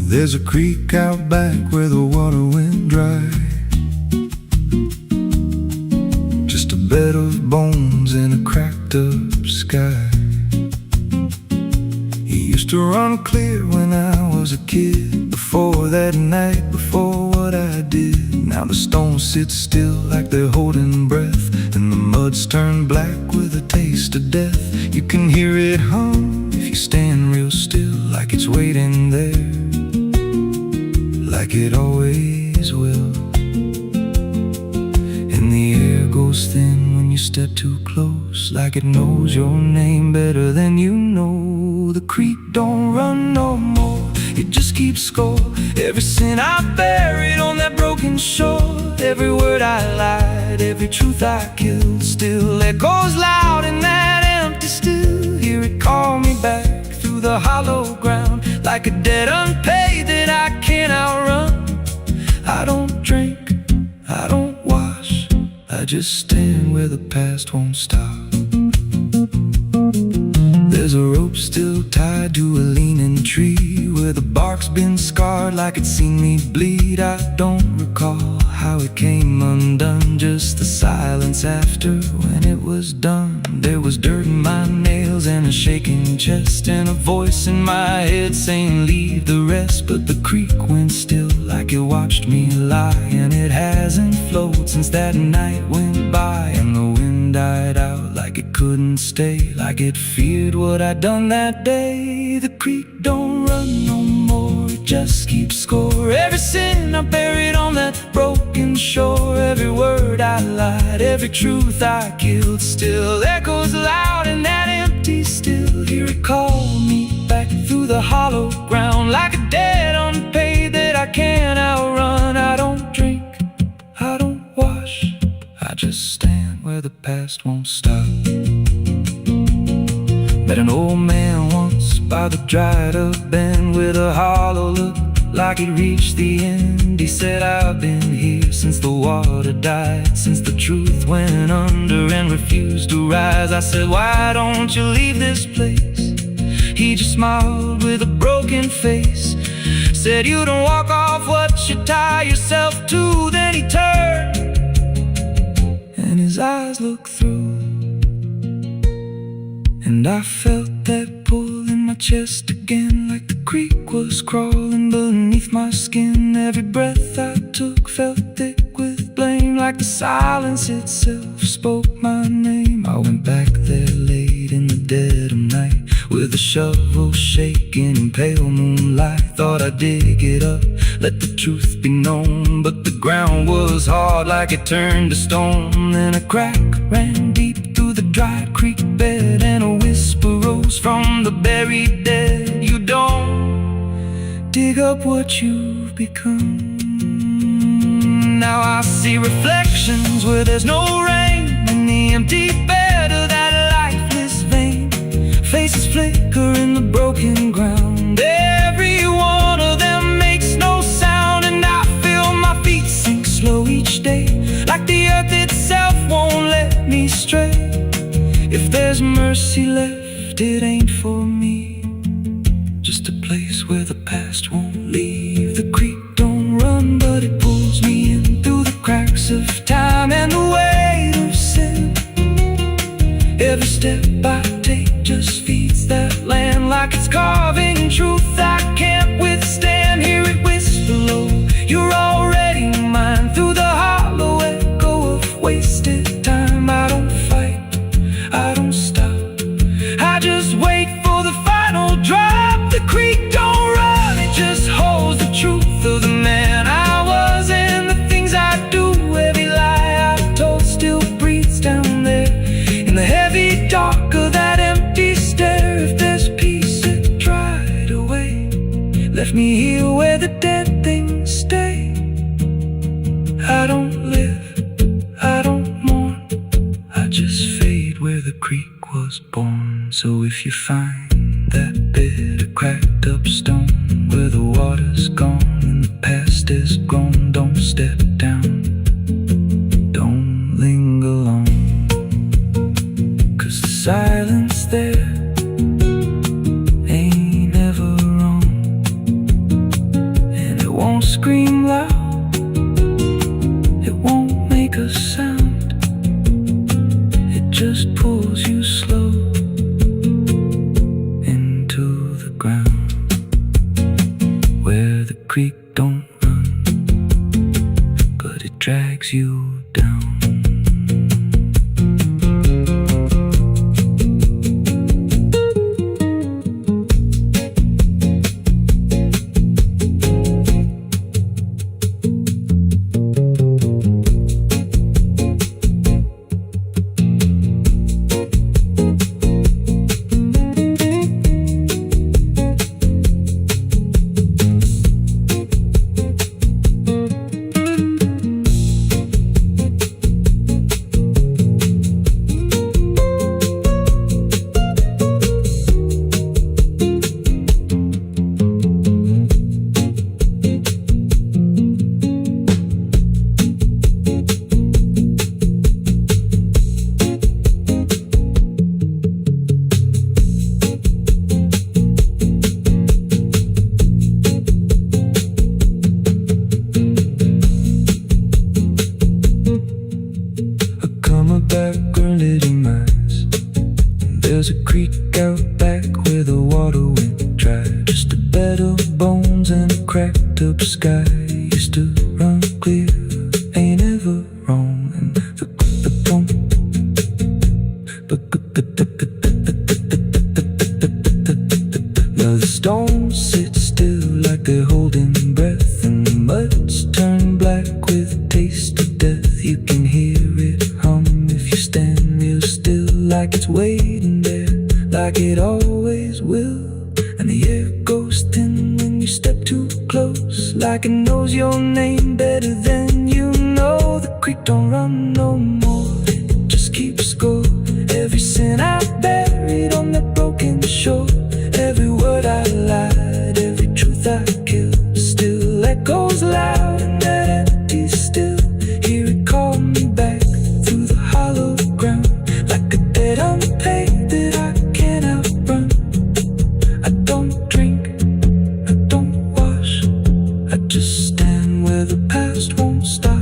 There's a creek out back where the water went dry, just a bed of bones in a cracked up sky. He used to run clear when I was a kid, before that night, before what I did. Now the stones sit still like they're holding breath, and the mud's turned black with a taste of death. You can hear it hum if you stand real still, like it's waiting there, like it always will. And the air goes thin when you step too close, like it knows your name better than you know. The creek don't run no more, it just keeps score. Every sin I buried on that broken shore, every word I lied, every truth I killed, still echoes loud in that empty still. Hear it call me back through the hollow ground, like a debt unpaid that I can't outrun. I don't drink, I don't wash, I just stand where the past won't stop. There's a rope still tied to a leaning tree, where the bark's been scarred like it's seen me bleed. I don't recall how it came undone, just the silence after when it was done. There was dirt in my nails and a shaking chest, and a voice in my head saying leave the rest. But the creek went still like it watched me lie, and it hasn't flowed since that night went by. And the wind died out like it couldn't stay, like it feared what I'd done that day. The creek don't run no more, it just keeps score. Every sin I buried on that broken shore, every word I lied, every truth I killed, still echoes loud in that empty still. Hear it call me back through the hollow ground, like a debt unpaid that I can't outrun. I don't drink, I don't wash, I just stand where the past won't stop. Met an old man once by the dried up bend, with a hollow look like he'd reached the end. He said, I've been here since the water died, since the truth went under and refused to rise. I said, why don't you leave this place? He just smiled with a broken face, said, you don't walk off what you tie yourself to. Then he turned and his eyes looked through, and I felt that pull in my chest again, like the creek was crawling beneath my skin. Every breath I took felt thick with blame, like the silence itself spoke my name. I went back there late in the dead of night, with a shovel shaking in pale moonlight. Thought I'd dig it up, let the truth be known, but the ground was hard like it turned to stone. Then a crack ran deep through the dried creek bed, and a whisper rose from the buried dead. You don't dig up what you've become. Now I see reflections where there's no rain, in the empty bed of that lifeless vein. Faces flicker in the broken ground, every one of them makes no sound. And I feel my feet sink slow each day, like the earth itself won't let me stray. If there's mercy left, it ain't for me, just a place where the past won't leave. The creek don't run, but it pulls me in through the cracks of time and the weight of sin. Every step I take just feeds that land, like it's carving truth I can't withstand. Hear it whisper low, you're already mine, through the hollow echo of wasted time. I don't fight, I don't stop, I just wait for the final drop. The creek don't run, it just holds the truth of the man I was and the things I do. Every lie I told still breathes down there in the heavy dark of that empty stare. If there's peace, it dried away, left me here where the dead things stay. I don't live, I don't mourn, I just fade where the creek was born. So if you find that bit of cracked up stone, where the water's gone and the past is grown, don't step down, don't linger long, 'cause the silence there ain't they're holding breath, and the mud's turned black with taste of death. You can hear it hum if you stand real still, like it's waiting there, like it always will. And the air goes thin when you step too close, like it knows your name better than you know. The creek don't run no more, it just keeps score. Every sin I buried on that broken shore, every word I lied, every truth I killed, still echoes loud in that empty still. Hear it call me back through the hollow ground, like a debt unpaid that I can't outrun. I don't drink, I don't wash, I just stand where the past won't stop.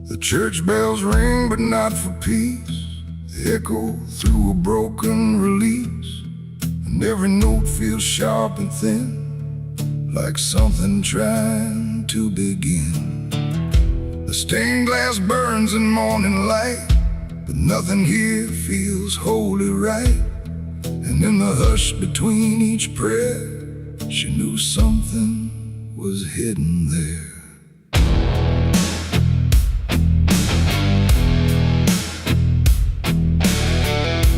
The church bells ring, but not for peace. They echo through a broken release, and every note feels sharp and thin, like something trying to begin. The stained glass burns in morning light, but nothing here feels wholly right. And in the hush between each prayer, she knew something was hidden there.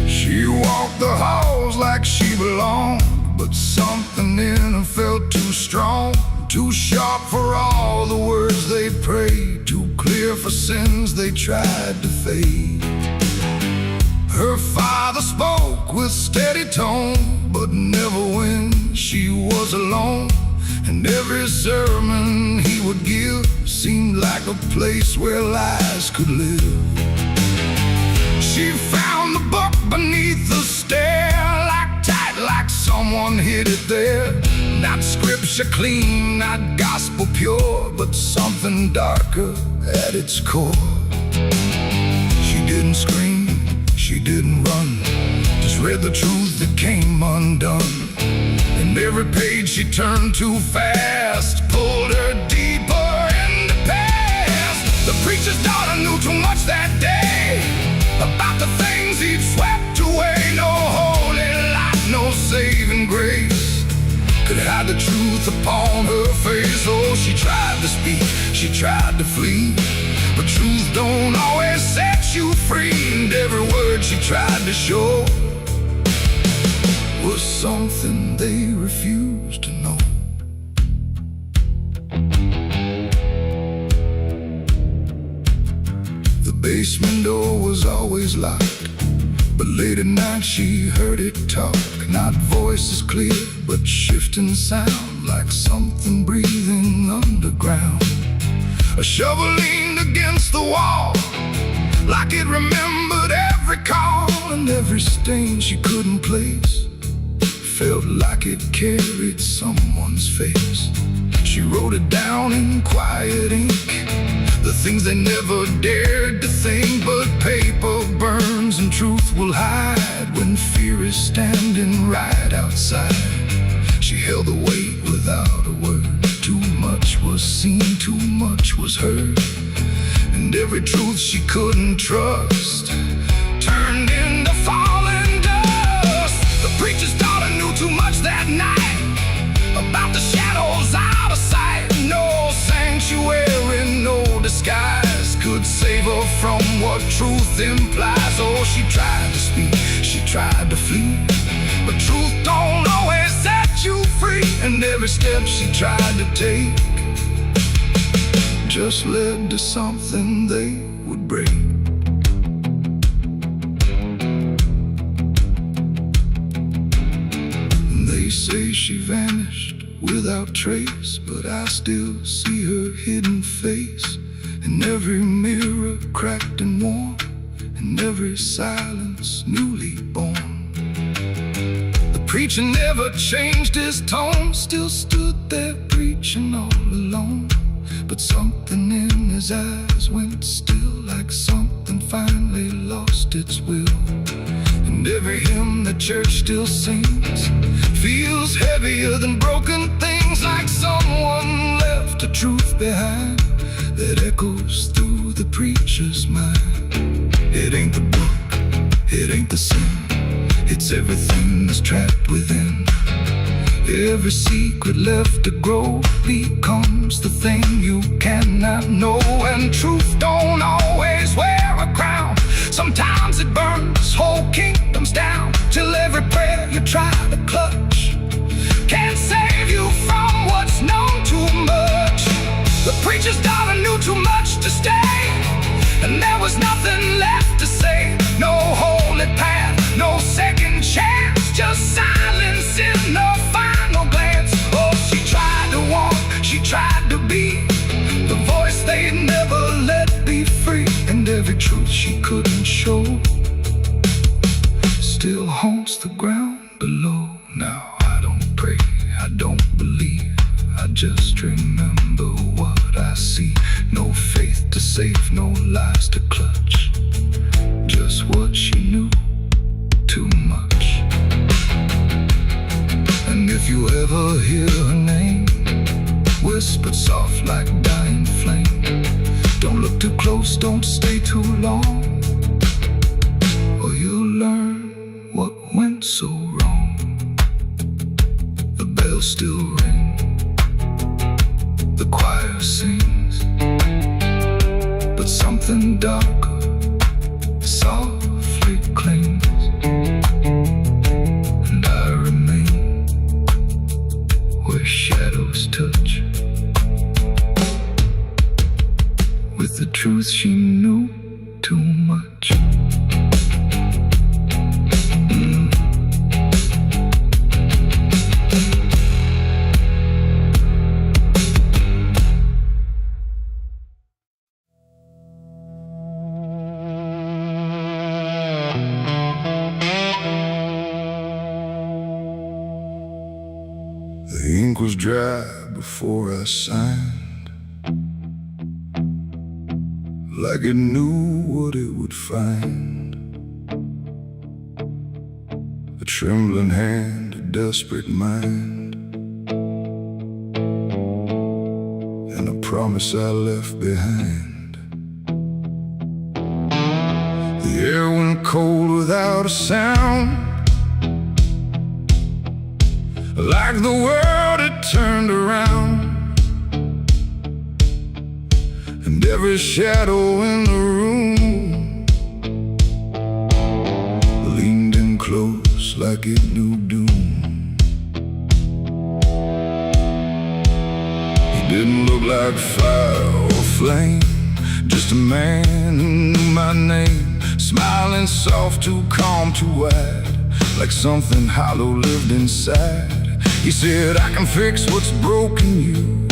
She walked the halls like she belonged, but something in her felt too strong, too sharp for all the words they prayed, too clear for sins they tried to fade. Her father spoke with steady tone, but never when she was alone. And every sermon he would give seemed like a place where lies could live. She found the book beneath the stair, like tight, like someone hid it there. Not scripture clean, not gospel pure, but something darker at its core. She didn't scream, she didn't run, just read the truth that came undone. And every page she turned too fast pulled her deeper in the past. The preacher's daughter knew too much that day about the things he'd swept away. No holy light, no saving grace could hide the truth upon her face. Oh, she tried to speak, she tried to flee, but truth don't always set you free. And every word she tried to show was something they refused to know. The basement door was always locked, but late at night she heard it talk. Not voices clear, but shifting sound, like something breathing underground. A shovel leaned against the wall, like it remembered every call. And every stain she couldn't place felt like it carried someone's face. She wrote it down in quiet ink, the things they never dared to think. But paper burns and truth will hide when fear is standing right outside. She held the weight without a word. Too much was seen, too much was heard, and every truth she couldn't trust turned into falling dust. The preacher's daughter knew too much that night about the shadows out of sight. No sanctuary, no disguise could save her from what truth implies. Oh, she tried to speak, she tried to flee, but truth don't always set you free. And every step she tried to take just led to something they would break. They say she vanished without trace, but I still see her hidden face in every mirror cracked and worn, in every silence newly born. The preacher never changed his tone, still stood there preaching all alone. But something in his eyes went still, like something finally lost its will. And And every hymn the church still sings feels heavier than broken things, like someone left a truth behind that echoes through the preacher's mind. It ain't the book, it ain't the sin, it's everything that's trapped within. Every secret left to grow becomes the thing you cannot know. And truth don't always wear a crown. Sometimes it burns whole kingdoms down, till every prayer you try to clutch can't save you from what's known too much. The preacher's daughter knew too much to stay, and there was nothing left to say. No holy path, no second chance, just silence in the final glance. Oh, she tried to walk, she tried to be the voice they never let be free. And every truth she couldn't show still haunts the ground below. Now I don't pray, I don't believe, I just remember what I see. No faith to save, no lies to clutch, just what she knew too much. And if you ever hear her name whispered soft like dying flame, don't look too close, don't stay too long, or you'll learn what went so wrong. The bells still ring, the choir sings, but something darker softly clings. And I remain where shadows touch, with the truth she knew too much. The ink was dry before I signed, like it knew what it would find. A trembling hand, a desperate mind, and a promise I left behind. The air went cold without a sound, like the world had turned around. And every shadow in the room leaned in close like it knew doom. He didn't look like fire or flame, just a man who knew my name, smiling soft, too calm, too wide, like something hollow lived inside. He said, I can fix what's broken you,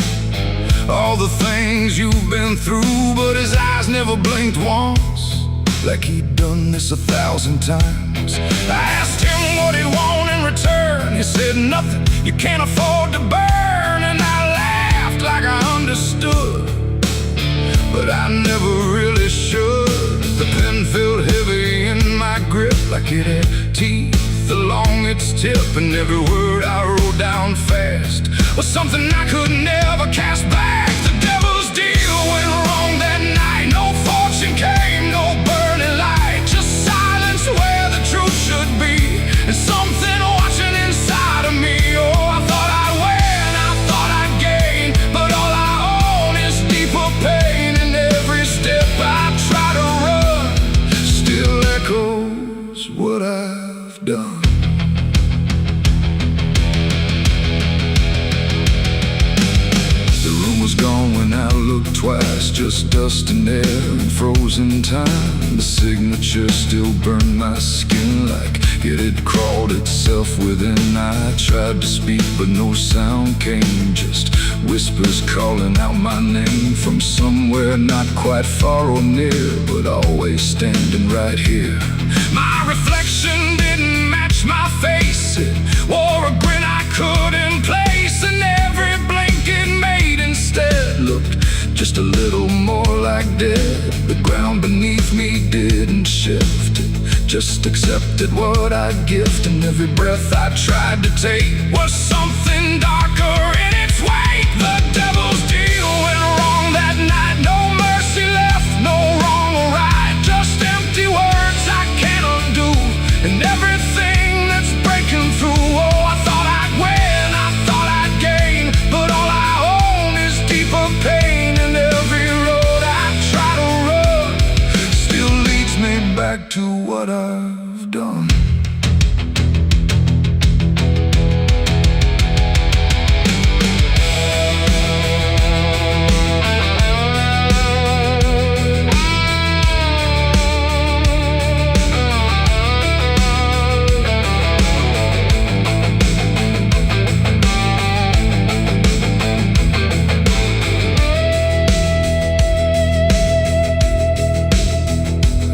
all the things you've been through. But his eyes never blinked once, like he'd done this 1,000 times. I asked him what he wanted in return. He said, nothing you can't afford to burn. And I laughed like I understood, but I never really should. The pen felt heavy in my grip, like it had teeth along its tip. And every word I wrote down fast was something I could never cast back. The devil's deal went wrong that night. No fortune came, no burning light, just silence where the truth should be, and something watching inside of me. Oh, I thought I'd win, I thought I'd gain, but all I own is deeper pain. And every step I try to run still echoes what I've done. Gone when I looked twice, just dust and air and frozen time. The signature still burned my skin like it had crawled itself within. I tried to speak but no sound came, just whispers calling out my name from somewhere not quite far or near, but always standing right here. My reflection didn't match my face, it wore a grin I couldn't place, and every blink it made instead looked just a little more like dead. The ground beneath me didn't shift, it just accepted what I'd gift. And every breath I tried to take was something darker in its wake. The devil's deal went wrong that night. No mercy left, no wrong or right, just empty words I can't undo. And everything that's breaking through. Oh, I thought I'd win, I thought I'd gain, but all I own is deeper pain. And every road I try to run still leads me back to what I've done.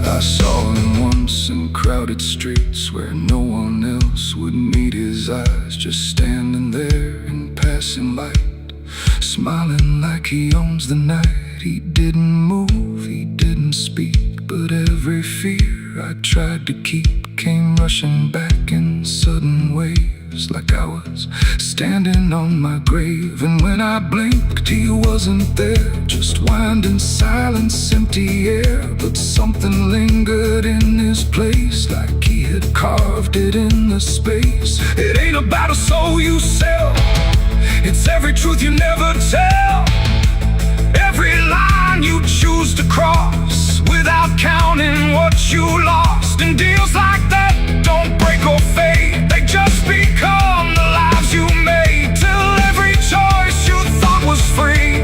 I saw him once in crowded streets where no one else would meet his eyes, just standing there in passing light, smiling like he owns the night. He didn't move, he didn't speak, but every fear I tried to keep came rushing back in sudden waves, like I was standing on my grave. And when I blinked, he wasn't there, just winding silence, empty air. But something lingered in his place, like he had carved it in the space. It ain't about a soul you sell, it's every truth you never tell, every line you choose to cross without counting what you lost. And deals like that don't break or fade, they just become the lives you made, till every choice you thought was free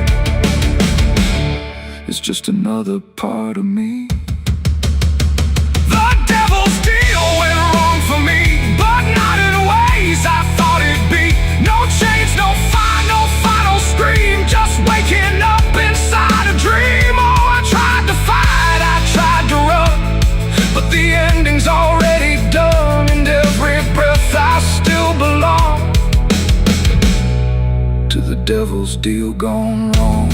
is just another part of me. The devil's deal went wrong for me, but not in ways I thought it'd be. No chains, no fire, no final scream, just waking up inside a dream. Oh, I tried to fight, I tried to run, but the ending's already done. And every breath I still belong to the devil's deal gone wrong.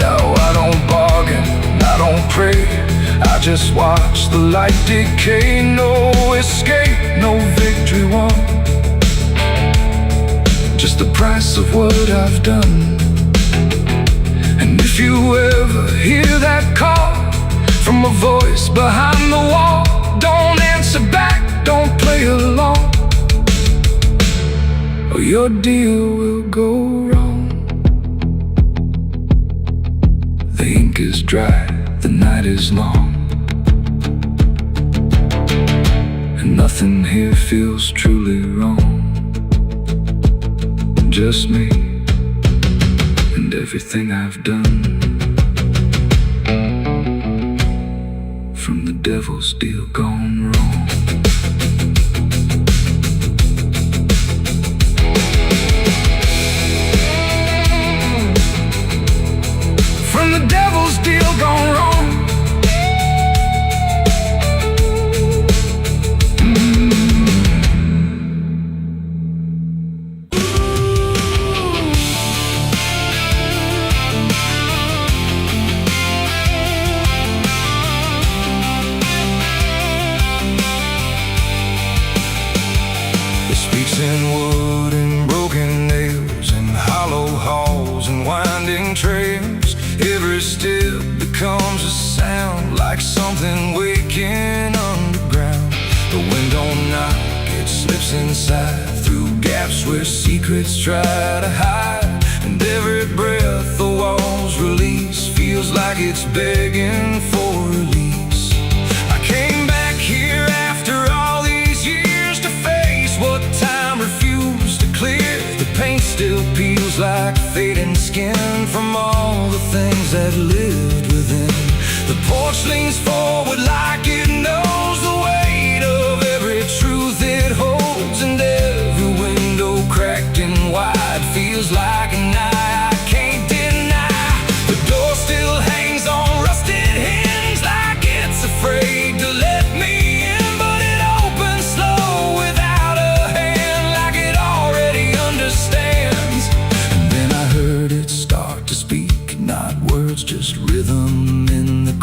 No, I don't bargain, I don't pray, I just watch the light decay. No escape, no victory won, just the price of what I've done. And if you ever hear that call from a voice behind the wall, don't answer back, don't play along, or your deal will go wrong. The ink is dry, the night is long, and nothing here feels truly wrong. Just me and everything I've done, from the devil's deal gone wrong. From the devil's deal gone wrong. Speaks in wood and broken nails, and hollow halls and winding trails. Every step becomes a sound, like something waking underground. The wind don't knock, it slips inside, through gaps where secrets try to hide. And every breath the walls release feels like it's begging for release. I came back here after all these years to face what time refused to clear. The paint still peels like fading skin from all the things that lived within. The porch leans forward like it knows the weight of every truth it holds. And every window cracked and wide feels like an eye I can't deny. The door still hangs on rusted hinges like it's afraid to let me in, but it opens slow without a hand, like it already understands. And then I heard it start to speak, not words, just rhythm in the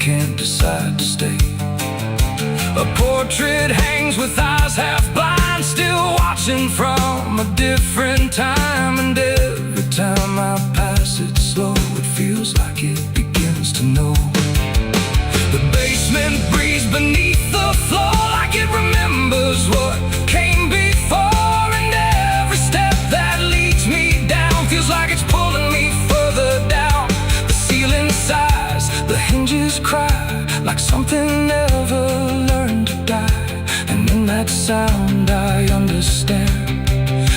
can't decide to stay. A portrait hangs with eyes half blind, still watching from a different time. And every time I pass it slow, it feels like it begins to know. The basement breathes beneath the floor, like it remembers what came before. And every step that leads me down feels like it's pulling me further down. The ceiling sighs, the hinges cry, like something never learned to die. And in that sound I understand,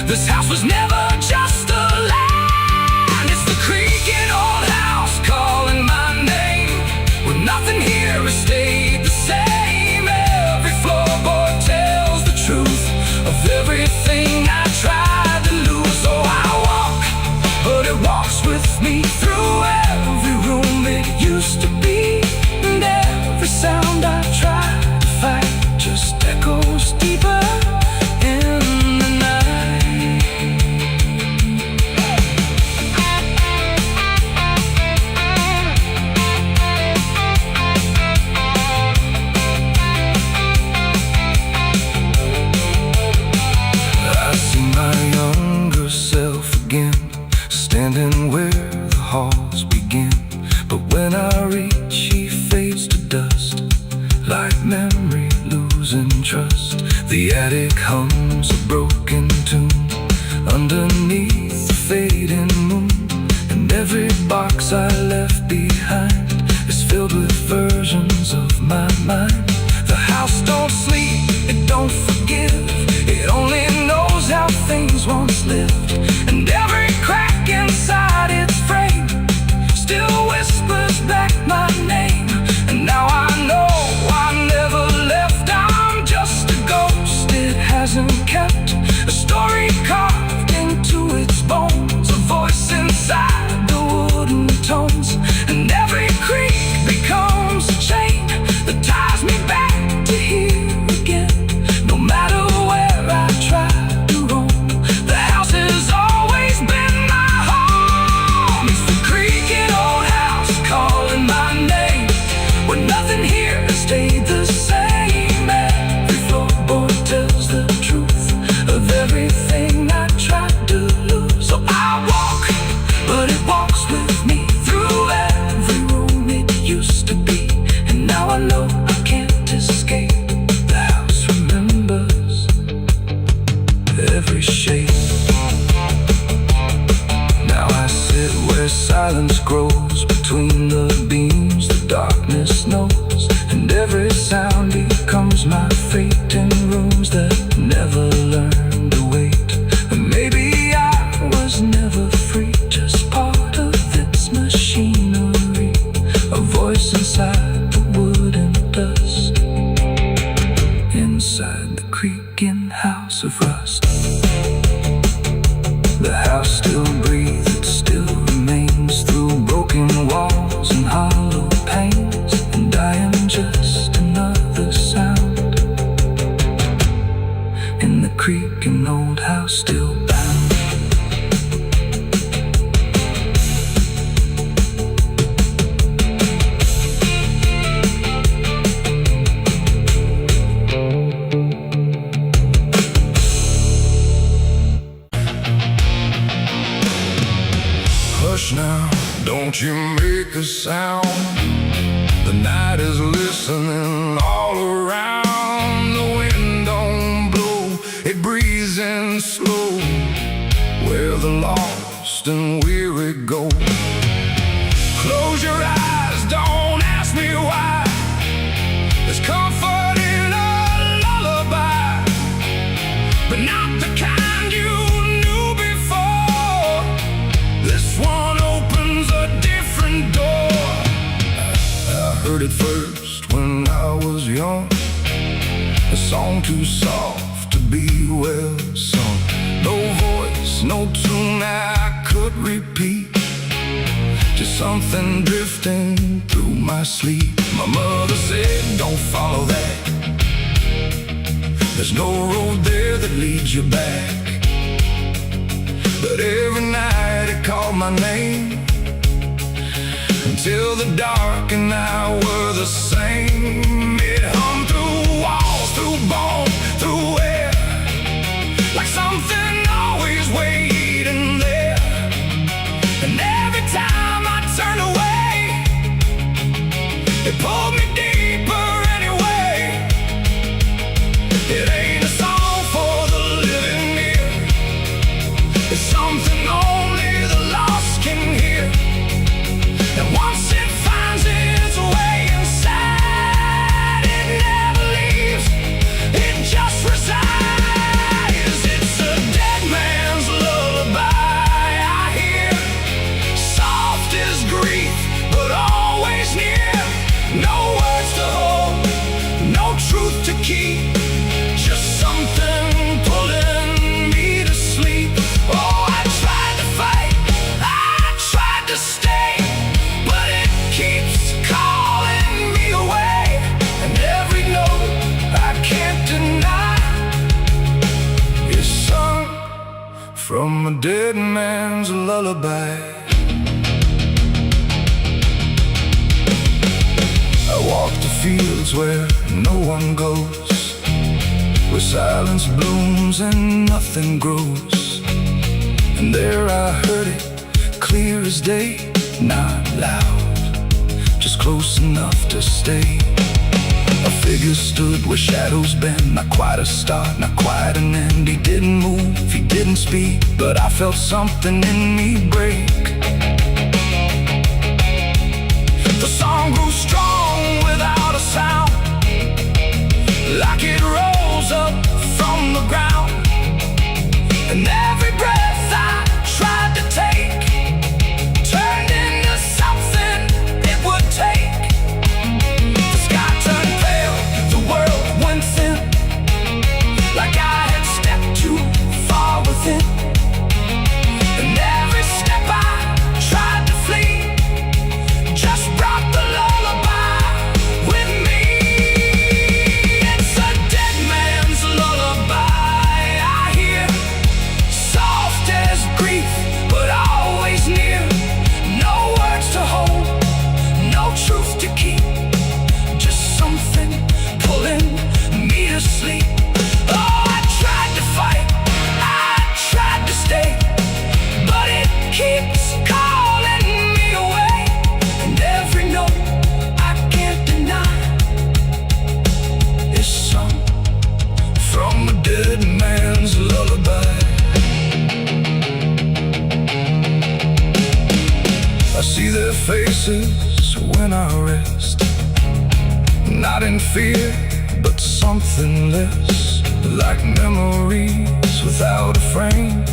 this house was never just a land. It's the creaking old house calling my name, where nothing here has stayed the same. Every floorboard tells the truth of everything I tried to lose. So I walk, but it walks with me through every room it used to be. And every sound I try to fight just echoes deeper in the night. I see my younger self again, standing where the halls begin. But when I reach, he fades to dust, like memory losing trust. The attic hums a broken tune underneath the fading moon. And every box I left behind is filled with versions of my mind. The house don't sleep, it don't forgive, it only knows how things once lived. And every crack inside its frame still whispers back my name. And now I know I never left, I'm just a ghost. It hasn't kept a story carved into its bones, a voice inside the wooden tones. And every creak becomes a chain that ties me back to here again. No matter where I try to roam, the house has always been my home. It's the creaking old house calling my name, where nothing here has stayed the same. Every floorboard tells the truth of everything I tried to lose. So I walk, but it walks with me through every room it used to be. And now I know I can't escape. The house remembers every shape. Now I sit where silence grows between the beams, the darkness knows. And every sound becomes my fate in rooms that never learned to wait. And maybe I was never free, just part of its machinery, a voice inside the wooden dust, inside the creaking house of rust. The house still breathes, it still remains through broken walls and hollow panes. And I am just another sound in the creaking old house still bound. Hush now, don't you make a sound. The night is listening all around. The wind don't blow, it breathes in slow, where the lost and weary go. Close your eyes, don't ask me why. There's comfort in a lullaby, but not the kind you knew before. This one opens a different door. I heard it first when I was young, a song too soft to be well sung. No voice, no tune I could repeat, just something drifting through my sleep. My mother said, don't follow that, there's no road there that leads you back. But every night it called my name, till the dark and I were the same. It hummed through walls, through bone, through air, like something always waiting there. And every time I turned away, it pulled me deeper anyway. It ain't a song for the living ear, it's something only the lost can hear. And once it finds its way inside, it never leaves, it just resides. It's a dead man's lullaby I hear, soft as grief, but always near. No words to hold, no truth to keep, just something pulling me to sleep. Oh, I tried to fight, I tried to stay, but it keeps calling me away. And every note I can't deny is sung from a dead man's lullaby. I walk the fields where no one goes, where silence blooms and nothing grows. And there I heard it, clear as day, not loud, just close enough to stay. A figure stood where shadows bend, not quite a start, not quite an end. He didn't move, he didn't speak, but I felt something in me break. The song grew strong without a sound, like it rose up from the ground. And every breath I tried to take turned into something it would take. The sky turned pale, the world went thin, like I had stepped too far within. And every step I tried to flee just brought the lullaby with me. It's a dead man's lullaby I hear, soft as grief, but always near. No words to hold, no truth to keep, just something pulling me to sleep. Oh, I tried to fight, I tried to stay, but it keeps calling me away. And every note I can't deny is sung from a dead man's lullaby. I see their faces when I rest, not in fear, but something less, like memories without a frame,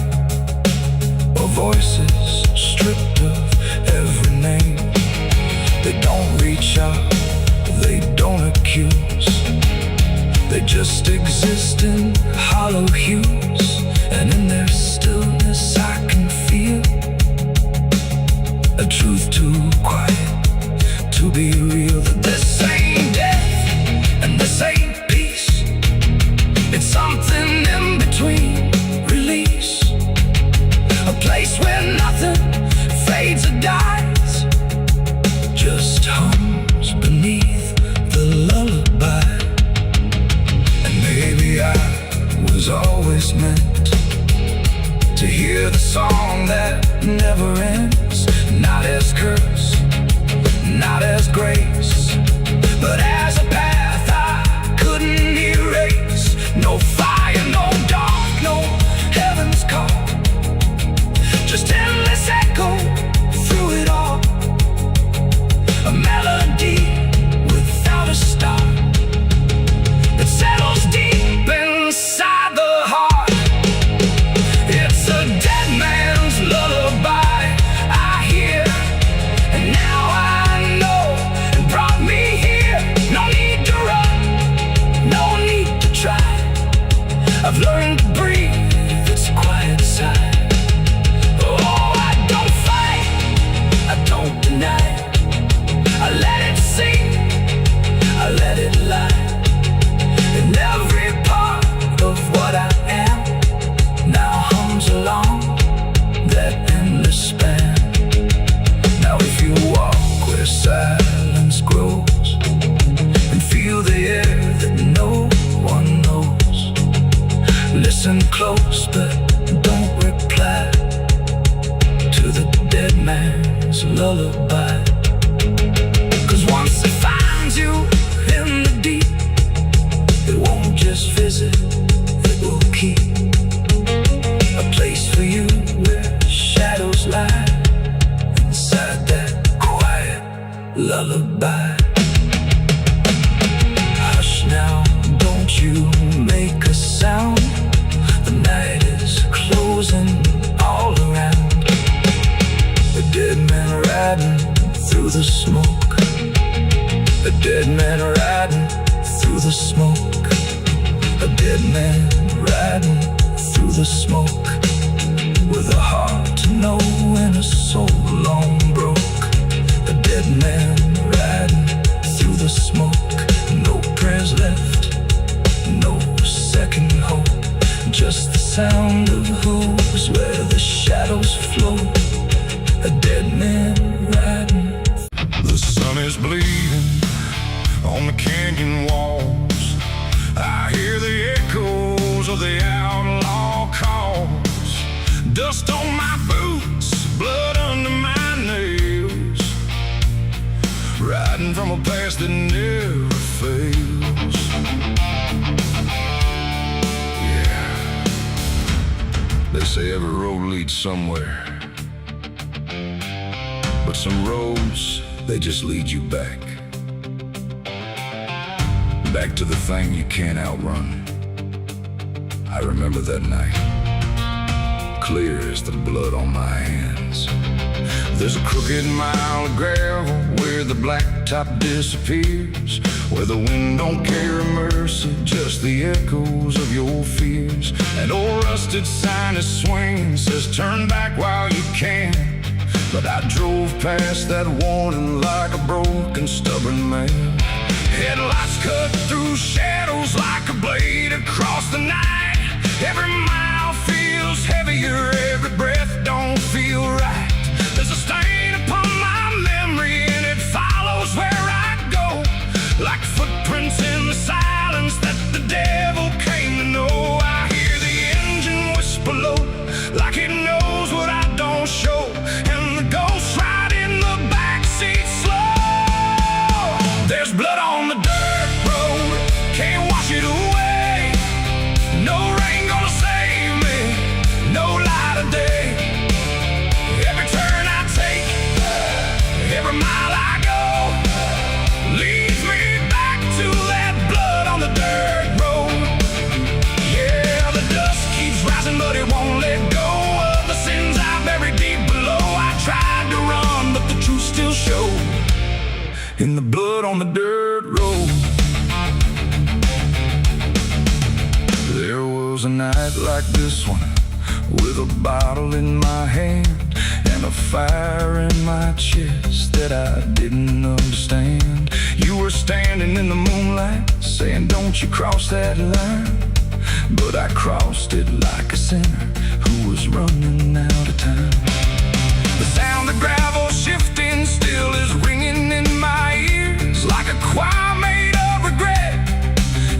or voices stripped of every name. They don't reach out, they don't accuse, they just exist in hollow hues. And in their stillness I can feel a truth too quiet to be real. That this ain't death and this ain't peace, it's something in between. Release, a place where nothing fades or dies, just hums beneath the lullaby. And maybe I was always meant to hear the song that never ends, not as curse, not as grace, but as a path I couldn't erase. No fire, no dark, no heaven's call, just endless echo through it all. A melody without a start that settles deep inside the heart. It's a dead man's lullaby I hear, and now I know it brought grows, and feel the air that no one knows. Listen close but don't reply to the dead man's lullaby. 'Cause once it finds you in the deep, it won't just visit, it will keep a place for you where shadows lie inside that quiet lullaby. Hush now, don't you make a sound. The night is closing all around. A dead man riding through the smoke. A dead man riding through the smoke. A dead man riding through the smoke, with a heart to know and a soul long broke. A dead man riding through the smoke. No prayers left, no second hope, just the sound of hooves where the shadows flow. A dead man riding. The sun is bleeding on the canyon walls. I hear the echoes of the outlaw calls. Dust on my boots, blood under my nails, riding from a past that never fails. Yeah, they say every road leads somewhere, but some roads, they just lead you back. Back to the thing you can't outrun. I remember that night, clear as the blood on my hands. There's a crooked mile of gravel where the blacktop disappears, where the wind don't care immersive, just the echoes of your fears. An old rusted sign is swinging, says turn back while you can. But I drove past that warning like a broken, stubborn man. Headlights cut through shadows like a blade across the night. Every mile feels heavier, every breath don't feel right. There's a stain upon my memory and it follows where I go, like footprints in the silence that the devil came to know. I hear the engine whisper low, like it knows what I don't show, and the ghost ride in the backseat slow. There's blood on the dirt road, can't wash it away. No rain gonna save me, no light of day. Every turn I take, every mile I go, leads me back to that blood on the dirt road. Yeah, the dust keeps rising but it won't let go of the sins I buried deep below. I tried to run but the truth still showed in the blood on the dirt road. There was a night like this one, with a bottle in my hand and a fire in my chest that I didn't understand. You were standing in the moonlight saying don't you cross that line, but I crossed it like a sinner who was running out of time. The sound of gravel shifting still is ringing in my ears, like a choir made of regret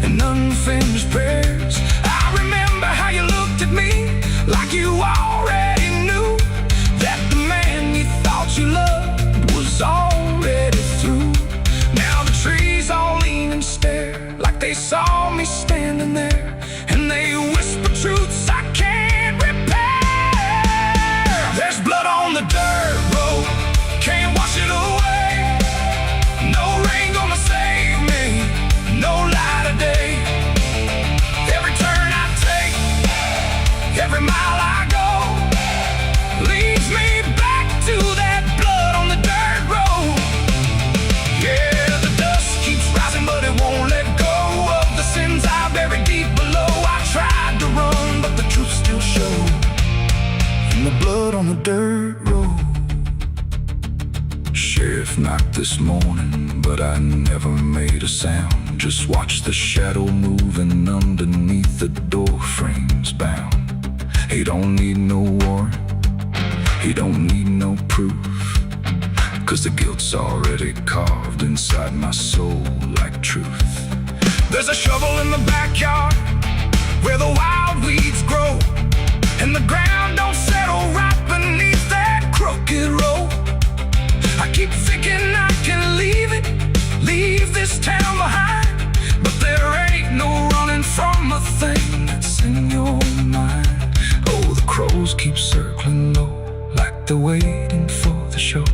and unfinished prayers. I remember how you looked at me like you already knew that the man you thought you loved was already through. Now the trees all lean and stare like they saw me standing there, and they whisper truths I can't repair. There's blood on the dirt road, can't wash it away. No rain gonna save me, no light of day. Every turn I take, every mile I go, leads me back to that blood on the dirt road. Yeah, the dust keeps rising but it won't let go of the sins I buried deep below. I tried to run but the truth still showed in the blood on the dirt road. Sheriff knocked this morning but I never made a sound, just watched the shadow moving underneath the door frames bound. He don't need no warrant, he don't need no proof, 'cause the guilt's already carved inside my soul like truth. There's a shovel in the backyard where the wild weeds grow, and the ground don't settle right beneath that crooked road. I keep thinking I can leave this town behind, but there ain't no running from a thing that's in your mind. Oh, the crows keep circling low like they're waiting for the show,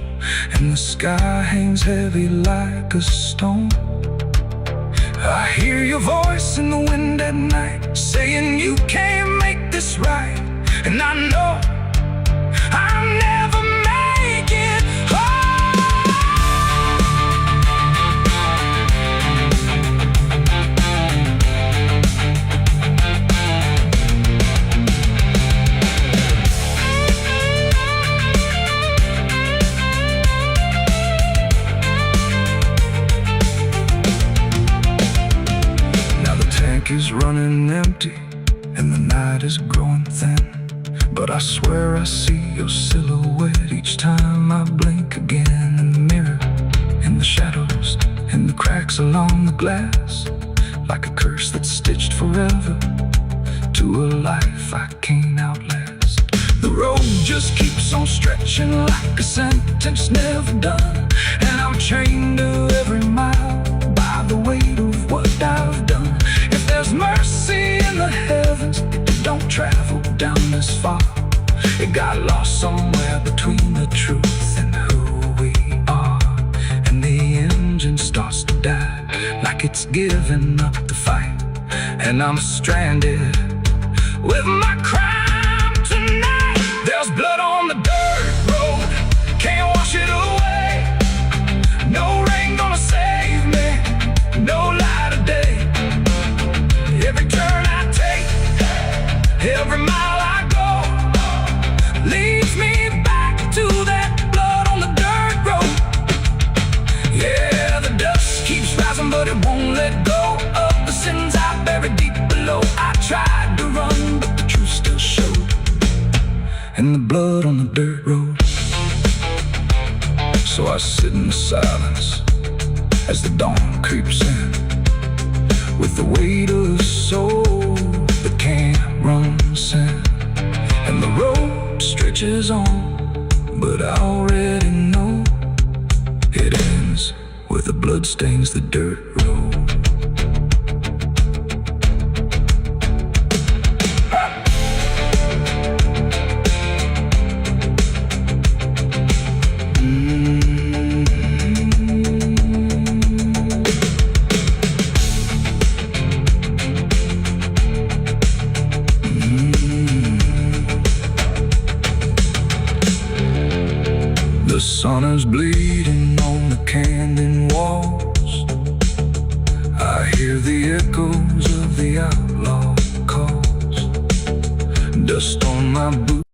and the sky hangs heavy like a stone. I hear your voice in the wind at night, saying you can't make this right, and I know I'll never make it home. Now the tank is running empty, and the night is growing thin, but I swear I see your silhouette each time I blink again. In the mirror, in the shadows, in the cracks along the glass, like a curse that's stitched forever to a life I can't outlast. The road just keeps on stretching like a sentence never done, and I'm chained to every mile by the weight of what I've done. If there's mercy in the heavens, it don't travel down this far. It got lost somewhere between the truth and who we are, and the engine starts to die like it's giving up the fight, and I'm stranded with my crime tonight. There's blood on the dirt road, can't wash it away. No rain gonna save me, no light of day. Every turn I take, every mile I go, leads me back to that blood on the dirt road. Yeah, the dust keeps rising, but it won't let go of the sins I buried deep below. I tried to run, but the truth still showed, and the blood on the dirt road. So I sit in the silence as the dawn creeps in, with the weight of a soul that can't run sin. And the road stretches on, but I already know it ends where the blood stains the dirt road. The sun is bleeding on the canyon walls. I hear the echoes of the outlaw calls. Dust on my boots.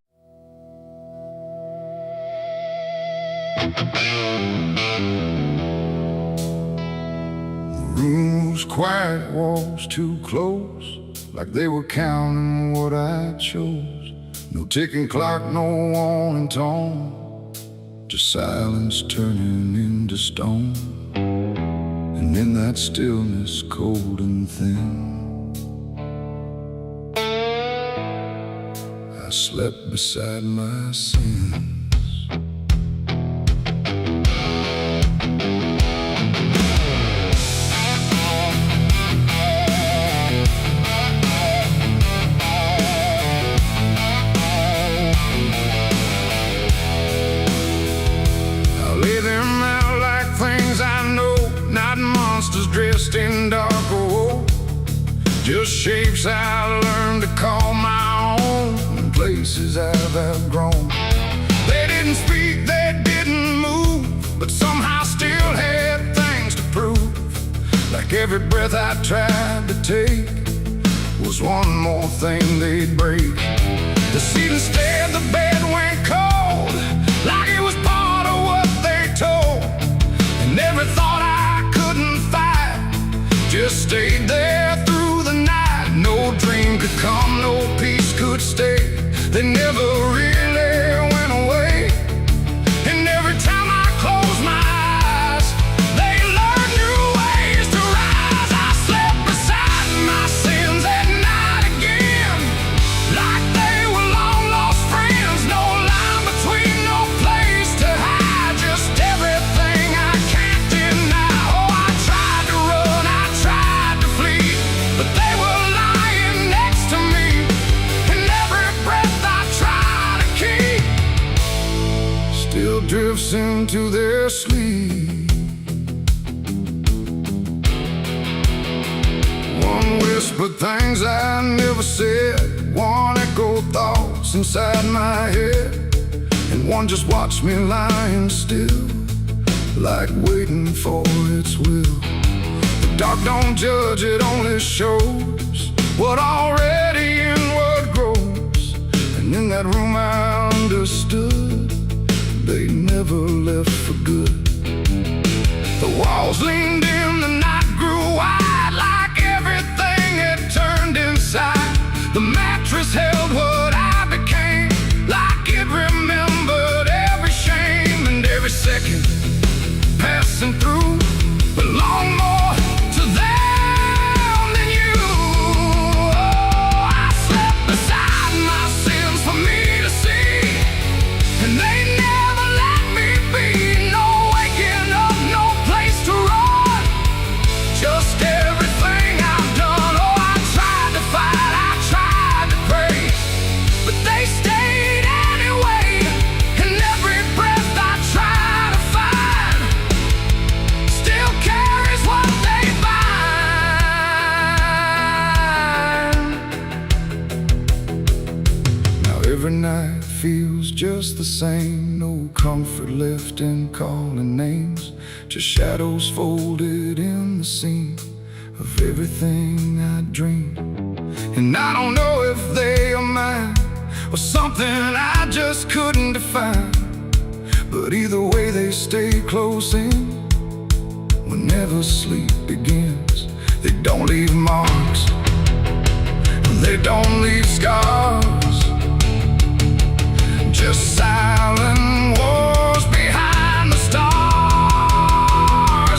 The room was quiet, walls too close, like they were counting what I chose. No ticking clock, no warning tone, just silence turning into stone. And in that stillness, cold and thin, I slept beside my sins. Monsters dressed in dark gold, just shapes I learned to call my own, and places I've outgrown. They didn't speak, they didn't move, but somehow still had things to prove. Like every breath I tried to take was one more thing they'd break. The ceiling stared, the bed went cold, like it was part of what they told. And every thought I couldn't fight just stayed there through the night. No dream could come, no peace could stay. They never really went away. And every time I close slips into their sleep. One whispered things I never said, one echoed thoughts inside my head, and one just watched me lying still, like waiting for its will. The dark don't judge, it only shows what already inward grows. And in that room I understood they never left for good. The walls leaned in, the night grew wide, like everything had turned inside. The mattress held what I became, like it remembered every shame and every second passing through belonged more to them than you. Oh, I slept beside my sins for me to see, and they never let me be. No waking up, no place to run, just everything I've done. Oh, I tried to fight, I tried to pray, but they stayed anyway. And every breath I try to find still carries what they bind. Now every night feels just the same, no comfort left in calling names, just shadows folded in the seam of everything I dreamed. And I don't know if they are mine or something I just couldn't define, but either way they stay close in whenever sleep begins. They don't leave marks, they don't leave scars, just silent wars behind the stars.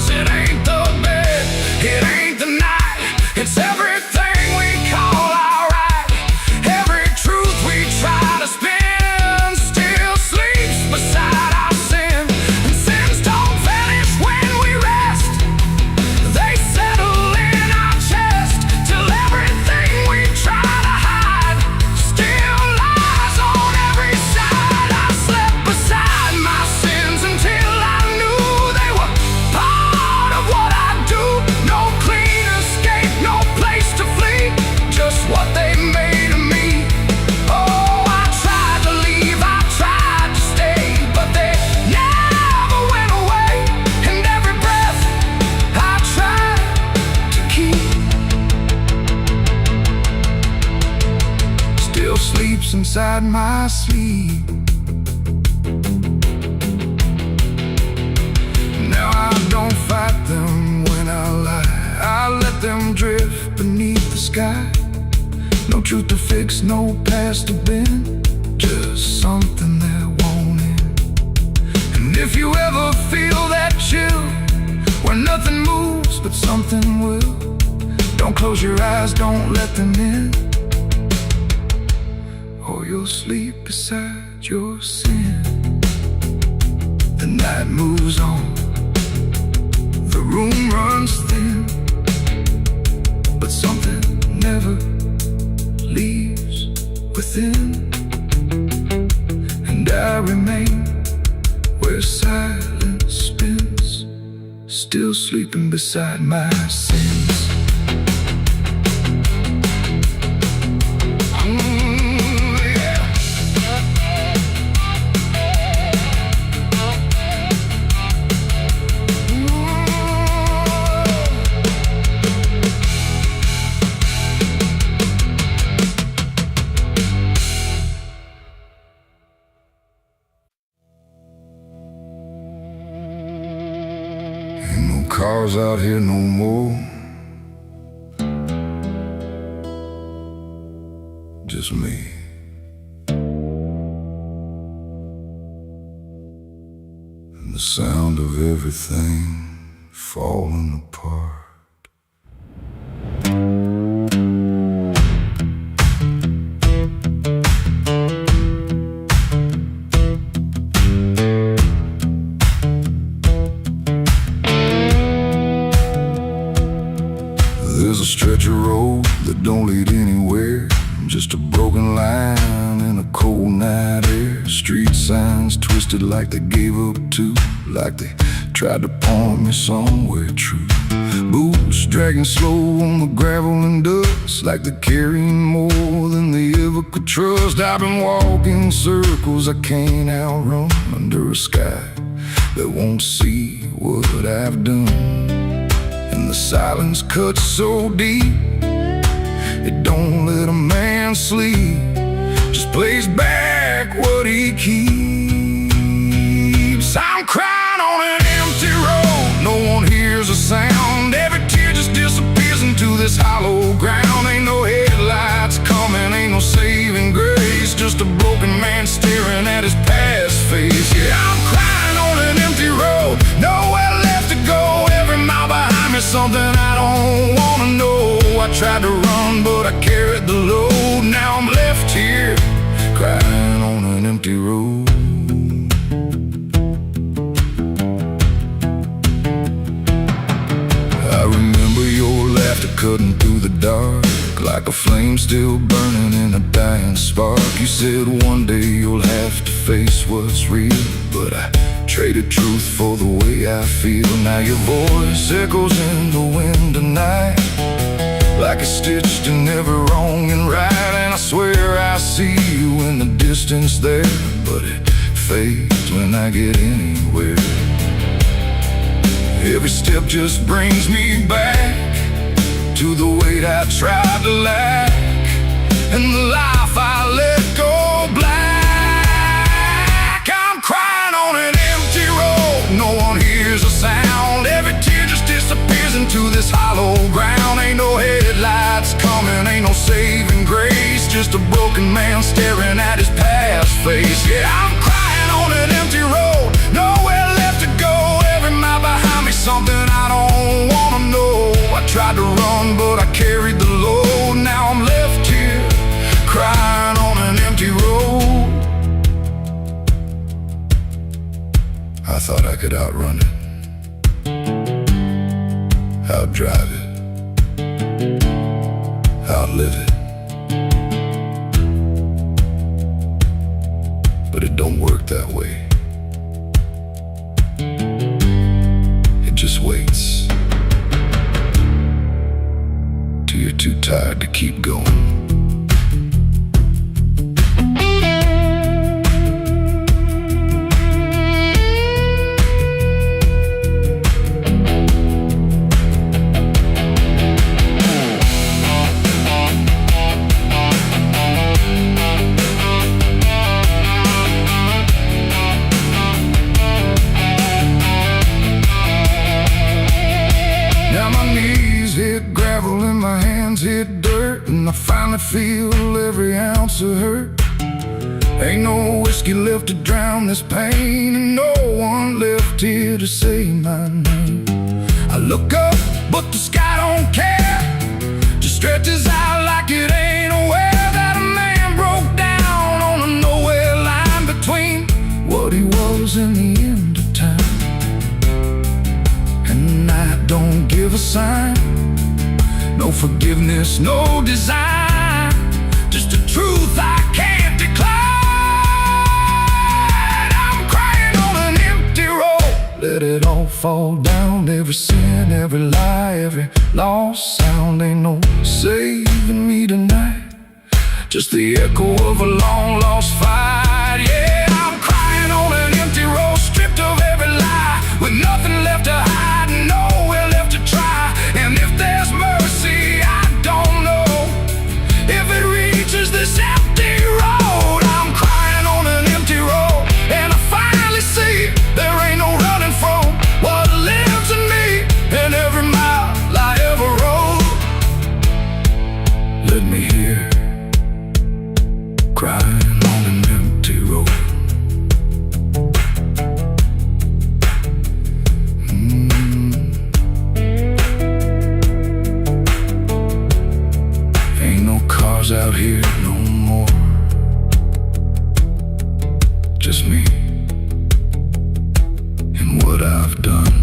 It ain't the bed, it ain't the night, it's everything we call alright. Every truth we try to spin still sleeps beside our sin. And sins don't vanish when we rest, they settle in our chest till everything we try to hide still lies on every side. I slept beside my sins until I knew they were part of what I do. No clean escape, no place to flee, just what they made of me. Oh, I tried to leave, I tried to stay, but they never went away. And every breath I tried to keep still sleeps inside my sleep. Now I don't fight them when I lie, I let them drift beneath the sky. No truth to fix, no past to bend, just something that won't end. And if you ever feel that chill where nothing moves but something will, don't close your eyes, don't let them in, or you'll sleep beside your sin. The night moves on, the room runs thin, but something never leaves within. And I remain where silence spins, still sleeping beside my sins. Cars out here no more, just me. And the sound of everything falling apart. There's a stretch of road that don't lead anywhere, just a broken line in a cold night air. Street signs twisted like they gave up too, like they tried to point me somewhere true. Boots dragging slow on the gravel and dust, like they're carrying more than they ever could trust. I've been walking circles I can't outrun, under a sky that won't see what I've done. And the silence cuts so deep, it don't let a man sleep, just plays back what he keeps. I'm crying on an empty road, no one hears a sound. Every tear just disappears into this hollow ground. Ain't no headlights coming, ain't no saving grace, just a broken man staring at his past face. Yeah, I'm crying on an empty road, nowhere left to go. Every mile behind me, something I don't wanna know. I tried to run, but I carried the load. Now I'm left here, crying on an empty road. I remember your laughter cutting through the dark, like a flame still burning in a dying spark. You said one day you'll have to face what's real, but I traded truth for the way I feel. Now your voice echoes in the wind tonight, like it's stitched in every wrong and right. And I swear I see you in the distance there, but it fades when I get anywhere. Every step just brings me back to the weight I tried to lack, and the life I let go black. I'm crying on an empty road, no one hears a sound. Every tear just disappears into this hollow ground. Ain't no headlights coming, ain't no saving grace, just a broken man staring at his past face. Yeah, I'm crying on an empty road, nowhere left to go. Every mile behind me, something I don't wanna know. I tried to run, but I carried the load. Now I'm left here, crying on an empty road. I thought I could outrun it, outdrive it, outlive it, but it don't work that way. It just waits till you're too tired to keep going. Hit dirt, and I finally feel every ounce of hurt. Ain't no whiskey left to drown this pain, and no one left here to say my name. I look up, but the sky don't care, just stretches out like it ain't aware that a man broke down on a nowhere line between what he was and the end of time. And the night don't give a sign, no forgiveness, no design, just a truth I can't decline. I'm crying on an empty road, let it all fall down. Every sin, every lie, every lost sound. Ain't no saving me tonight, just the echo of a long lost fight. Yeah, I'm crying on an empty road, stripped of every lie, with nothing left to hide, nowhere left to try. And if there's mercy, I don't know if it reaches this empty road. I'm crying on an empty road, and I finally see there ain't no running from what lives in me and every mile I ever rode. Let me hear, crying on an empty road. Ain't no cars out here no more, just me and what I've done.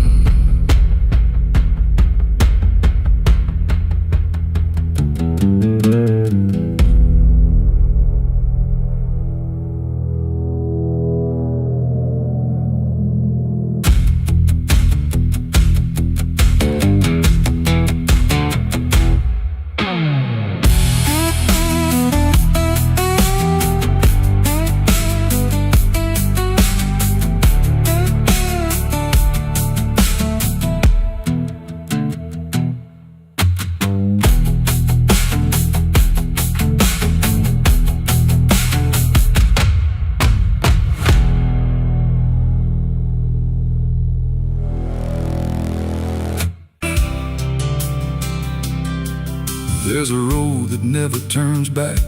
There's a road that never turns back,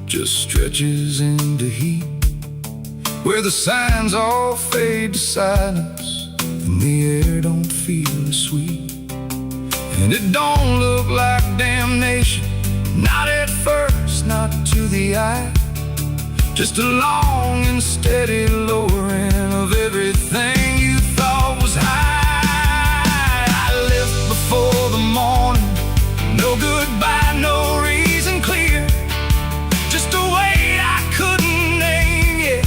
just stretches into heat, where the signs all fade to silence and the air don't feel as sweet. And it don't look like damnation, not at first, not to the eye, just a long and steady lowering of everything you thought was high. I left before the morning, no goodbye, no reason clear, just a weight I couldn't name yet,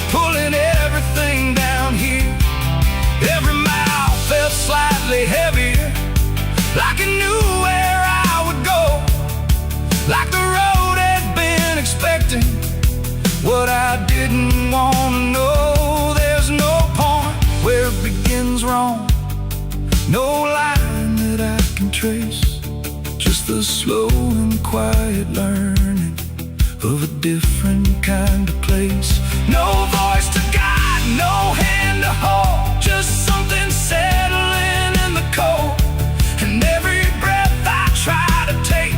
pulling everything down here. Every mile felt slightly heavier, like I knew where I would go, like the road had been expecting what I didn't want to know. There's no point where it begins wrong, no line that I can trace, just the slow and quiet learning of a different kind of place. No voice to guide, no hand to hold, just something settling in the cold. And every breath I try to take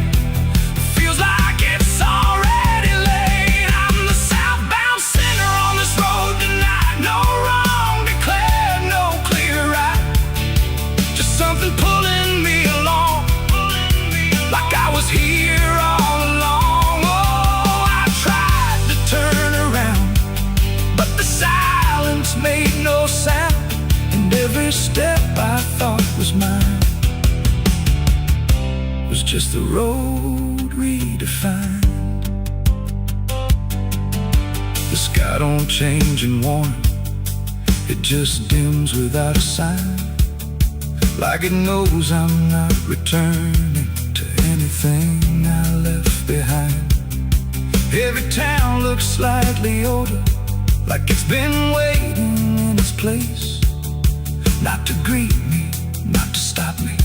feels like it's already late. I'm the southbound sinner on this road tonight, no wrong declared, no clear right, just something pulling me along, like I was here all along. Oh, I tried to turn around, but the silence made no sound, and every step I thought was mine was just the road redefined. The sky don't change in warning, it just dims without a sign, like it knows I'm not returning to anything I left behind. Every town looks slightly older, like it's been waiting in its place, not to greet me, not to stop me,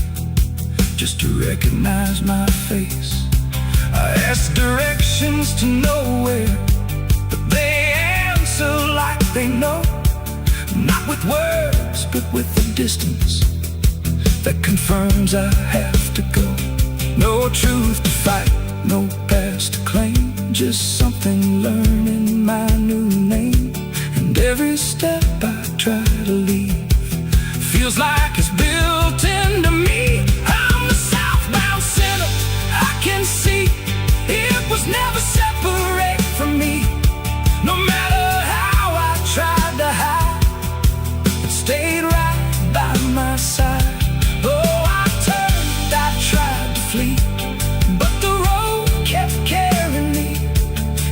just to recognize my face. I ask directions to nowhere, but they answer like they know, not with words, but with the distance that confirms I have to go. No truth to fight, no past to claim, just something learning my new name. And every step I try to leave feels like it's built into me. I'm the southbound sinner, I can see it was never separate from me. No matter how I tried to hide, it stayed right by my side. Oh, I turned, I tried to flee, but the road kept carrying me.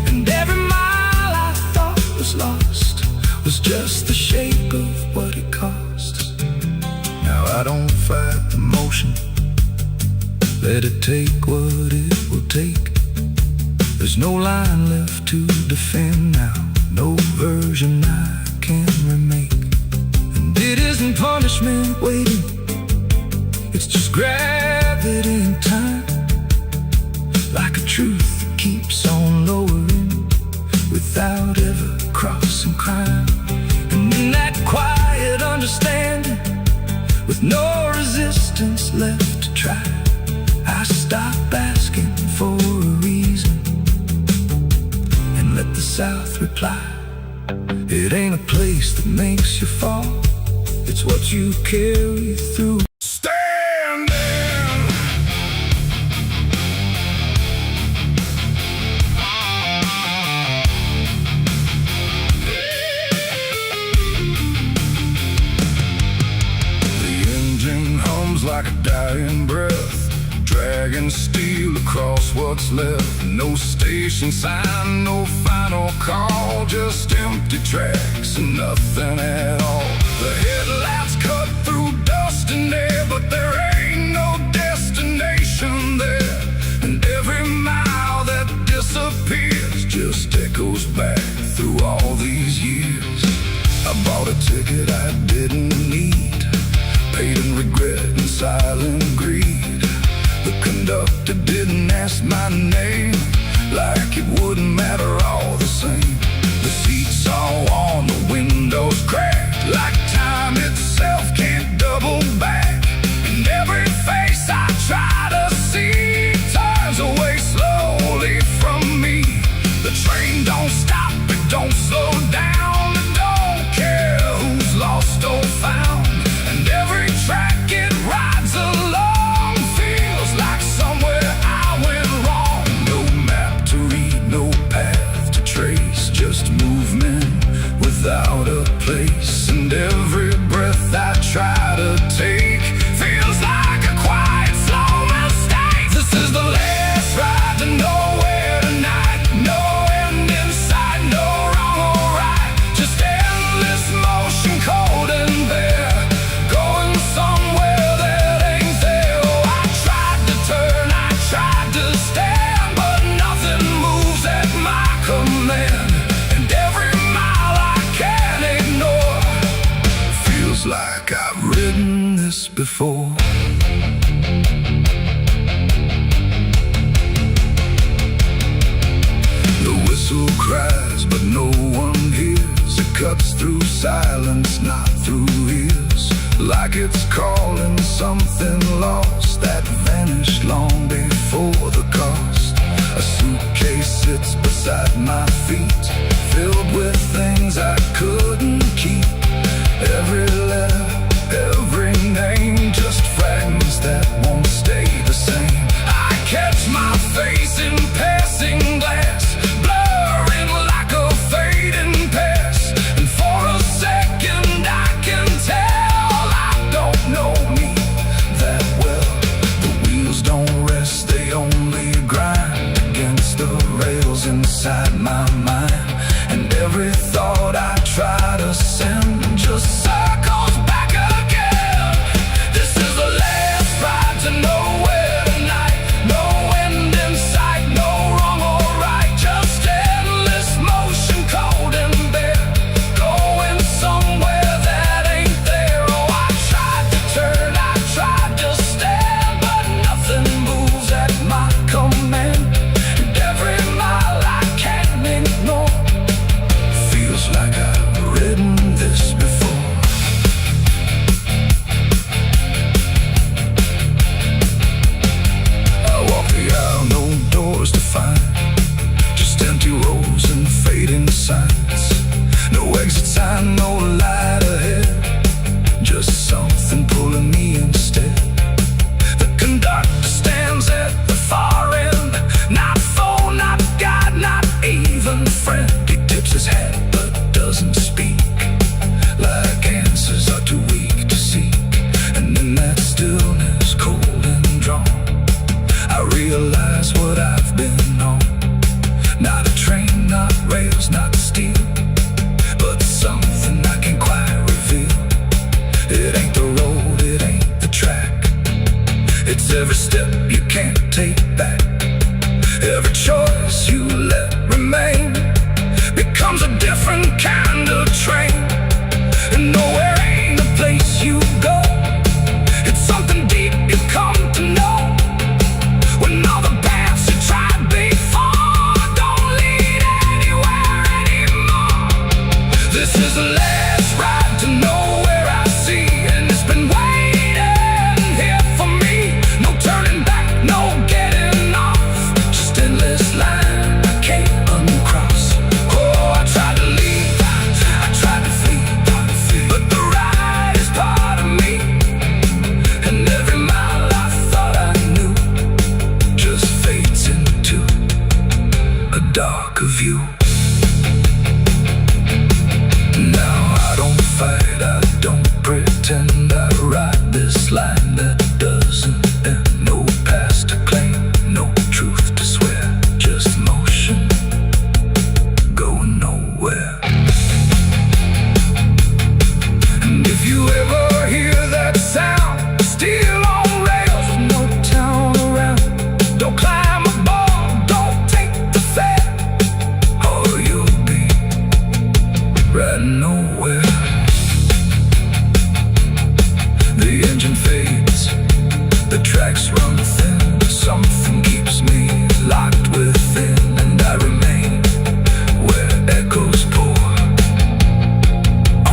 And every mile I thought was lost was just the shape of what it costs. Now I don't fight the motion, let it take what it will take. There's no line left to defend now, no version I can remake. And it isn't punishment waiting, it's just gravity in time, like a truth that keeps on lowering without ever crossing crime. And in that quiet understanding, with no resistance left to try, I stop asking for a reason and let the South reply. It ain't a place that makes you fall, it's what you carry through. Standing, the engine hums like a dying breath, dragging steel across what's left. No station sign, no final call, just empty tracks and nothing at all. The headlights cut through dust and air, but there ain't no destination there. And every mile that disappears just echoes back through all these years. I bought a ticket I didn't need, paid in regret and silent greed. The conductor didn't ask my name, like it wouldn't matter all the same. The seats all worn, the windows cracked, like time itself can't double back. And every face I try to see before. The whistle cries, but no one hears. It cuts through silence, not through ears, like it's calling something lost that vanished long before the cost. A suitcase sits beside my feet, filled with things I couldn't keep. Every letter, every name, just fragments that won't stay the same. I catch my face in passing glass, blurring like a fading past. And for a second I can tell I don't know me that well. The wheels don't rest, they only grind against the rails inside my mind. And every thought I try to send just circles back again. This is the last ride to nowhere tonight. No end in sight, no wrong or right, just endless motion, cold and bare, going somewhere that ain't there. Oh, I tried to turn, I tried to stand, but nothing moves at my command. And every mile I can't ignore feels like I've ridden this before. I walk the aisle, no doors to find, just empty rows and fading signs. No exit sign, no light ahead, just something pulling me instead. The conductor stands at the far end, not foe, not guide, not even friend. He tips his hat but doesn't speak, like answers are too weak to seek. And in that stillness, cold and drawn, I realize what I've been on. Not a train, not rails, not steel, but something I can't quite reveal. It ain't the road, it ain't the track, it's every step you can't take back. Every choice you let remain becomes a different kind of train. And nowhere ain't a place you go, it's something deep you come to know. When all the paths you tried before don't lead anywhere anymore. This is the last ride to nowhere I see, and it's been waiting here for me. No turning back, no getting off, just endless line I can't uncross. Oh, I tried to leave, I tried to flee, but the ride is part of me. And every mile I thought I knew just fades into a darker view. Now I don't fight, I don't pretend, I ride this line that doesn't end. No past to claim, no truth to swear, just motion, going nowhere. And if you ever hear that sound, still on rails, no town around, don't climb aboard, don't take the fare, or you'll be riding nowhere. The engine fades, the tracks run thin, something keeps me locked within, and I remain where echoes pour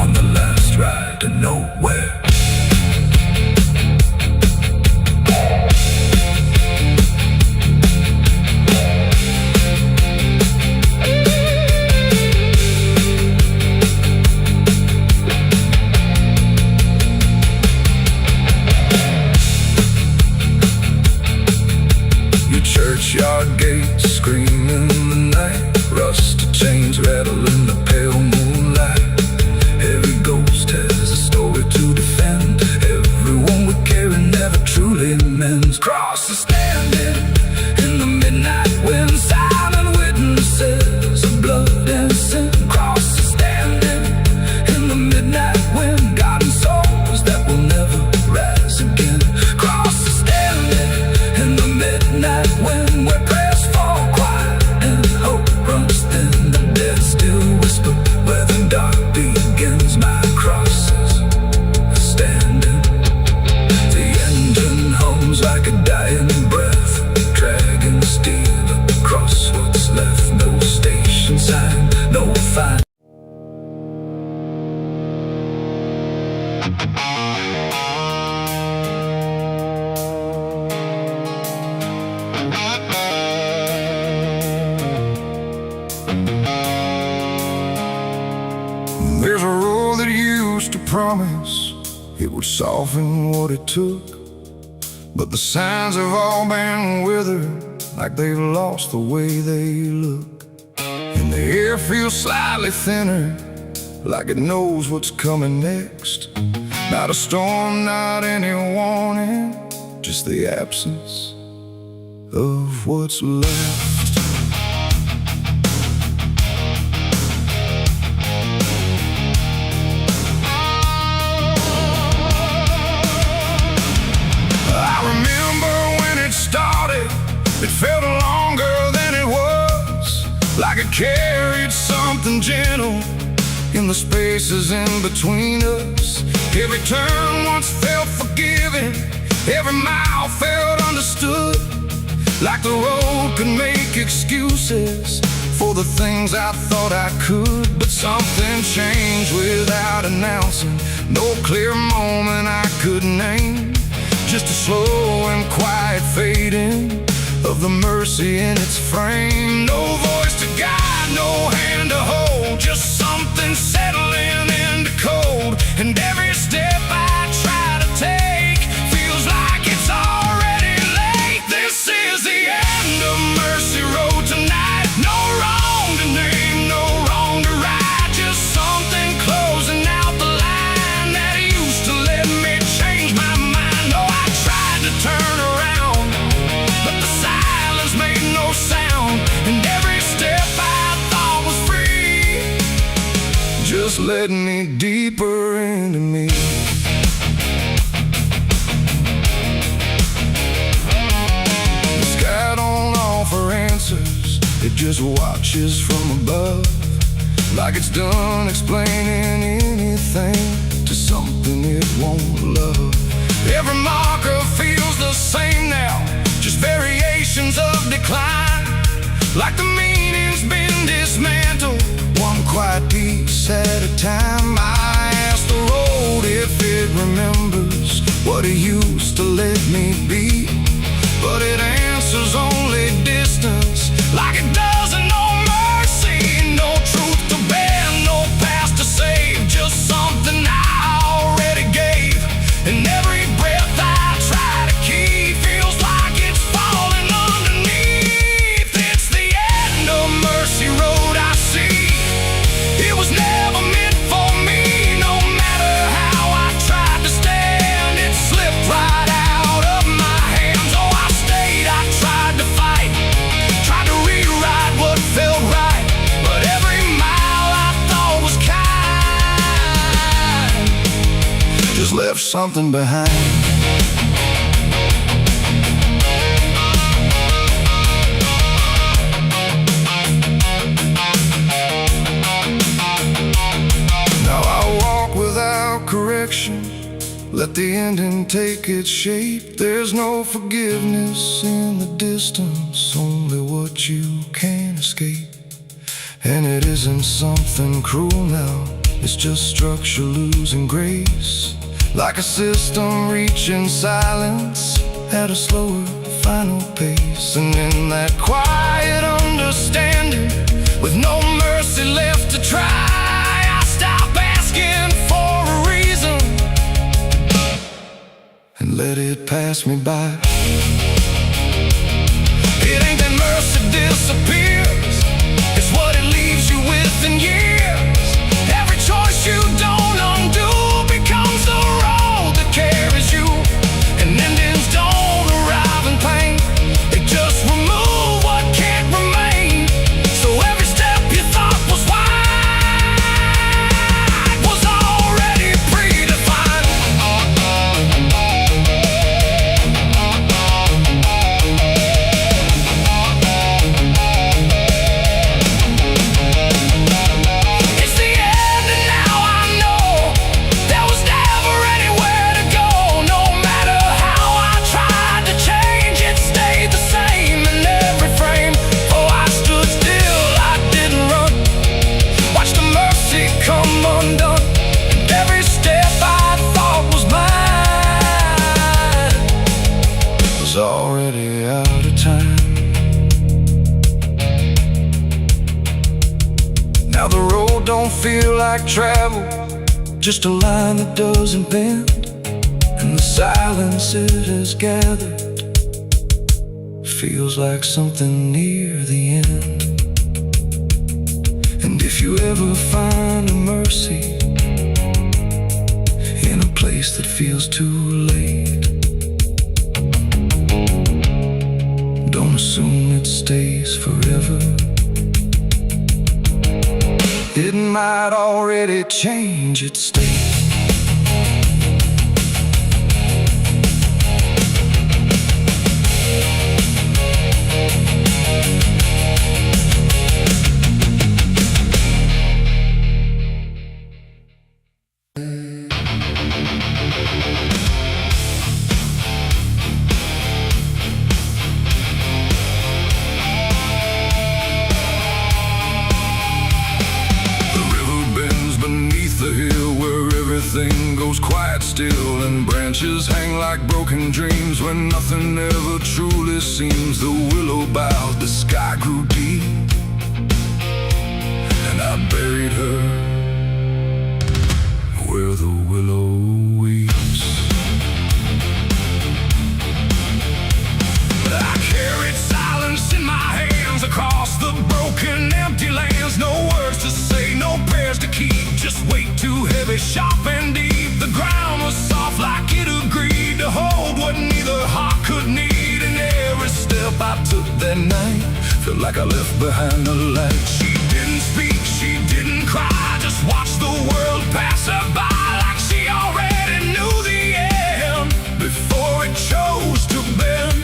on the last ride to nowhere. Your churchyard gates scream in the night, rusted chains rattle in the pale moonlight. Every ghost has a story to defend, everyone we carry never truly mends. Crosses standing in the midnight wind, silent witnesses of blood and sin. Crosses standing in the midnight wind, guarding souls that will never rise again. Crosses standing in the midnight wind, where prayers fall quiet and hope runs thin. The dead still whisper where the dark begins. My cross is standing, the promise it would soften what it took. But the signs have all been withered, like they've lost the way they look. And the air feels slightly thinner, like it knows what's coming next. Not a storm, not any warning, just the absence of what's left. I remember when it started, it felt longer than it was, like it carried something gentle in the spaces in between us. Every turn once felt forgiving, every mile felt understood, like the road could make excuses for the things I thought I could. But something changed without announcing, no clear moment I could name, just a slow and quiet fading of the mercy in its frame. No voice to guide, no hand to hold, just something settling into cold. And every step I try to take feels like it's already late. This is the end of Mercy Road tonight. No wrong to name, no wrong to right, just something closing out the line that used to let me change my mind. No, I tried to turn around, but the silence made no sound. And every step I thought was free just led me deeper into me. The sky don't offer answers, it just watches from above, like it's done explaining anything to something it won't love. Every marker feels the same now, just variations of decline, like the meaning's been dismantled, one quiet piece at a time. I ask the road if it remembers what it used to let me be, but it answers only distance, like it doesn't know mercy. No truth to bear, no past to save, just something I already gave. And every breath I try to keep feels like it's falling underneath. It's the end of Mercy Road, I see. It was never meant for me. No matter how I tried to stand, it slipped right out of my hands. Oh, I stayed, I tried to fight, tried to rewrite what felt right, but every mile I thought was kind just left something behind. Now I walk without correction, let the ending take its shape. There's no forgiveness in the distance, only what you can't escape. And it isn't something cruel now, it's just structure losing grace, like a system reaching silence at a slower final pace. And in that quiet understanding, with no mercy left to try, I stop asking for a reason and let it pass me by. It ain't that mercy disappears, it's what it leaves you with in years. Every choice you don't undo becomes the road that carries you. And endings don't arrive in pain, they just remove what can't remain. So every step you thought was wide was already predefined. It's the end and now I know there was never anywhere to go. No matter how I tried to change, it stayed the same in every frame. Oh, I stood still, I didn't run, watched the mercy come undone. And every step I thought was mine was already out of time. Now the road don't feel like travel, just a line that doesn't bend, and the silence it has gathered feels like something near the end. And if you ever find a mercy in a place that feels too late, don't assume it stays forever. It might already change its state. Everything goes quiet still, and branches hang like broken dreams when nothing ever truly seems. The willow bowed, the sky grew deep, and I buried her where the willow weeps. I carried silence in my hands across the broken, empty lands. No words to say, no prayers to keep, just weight too heavy, sharp and deep. The ground was soft like it agreed to hold what neither heart could need. And every step I took that night felt like I left behind a light. She didn't speak, she didn't cry, just watched the world pass her by like she already knew the end before it chose to bend.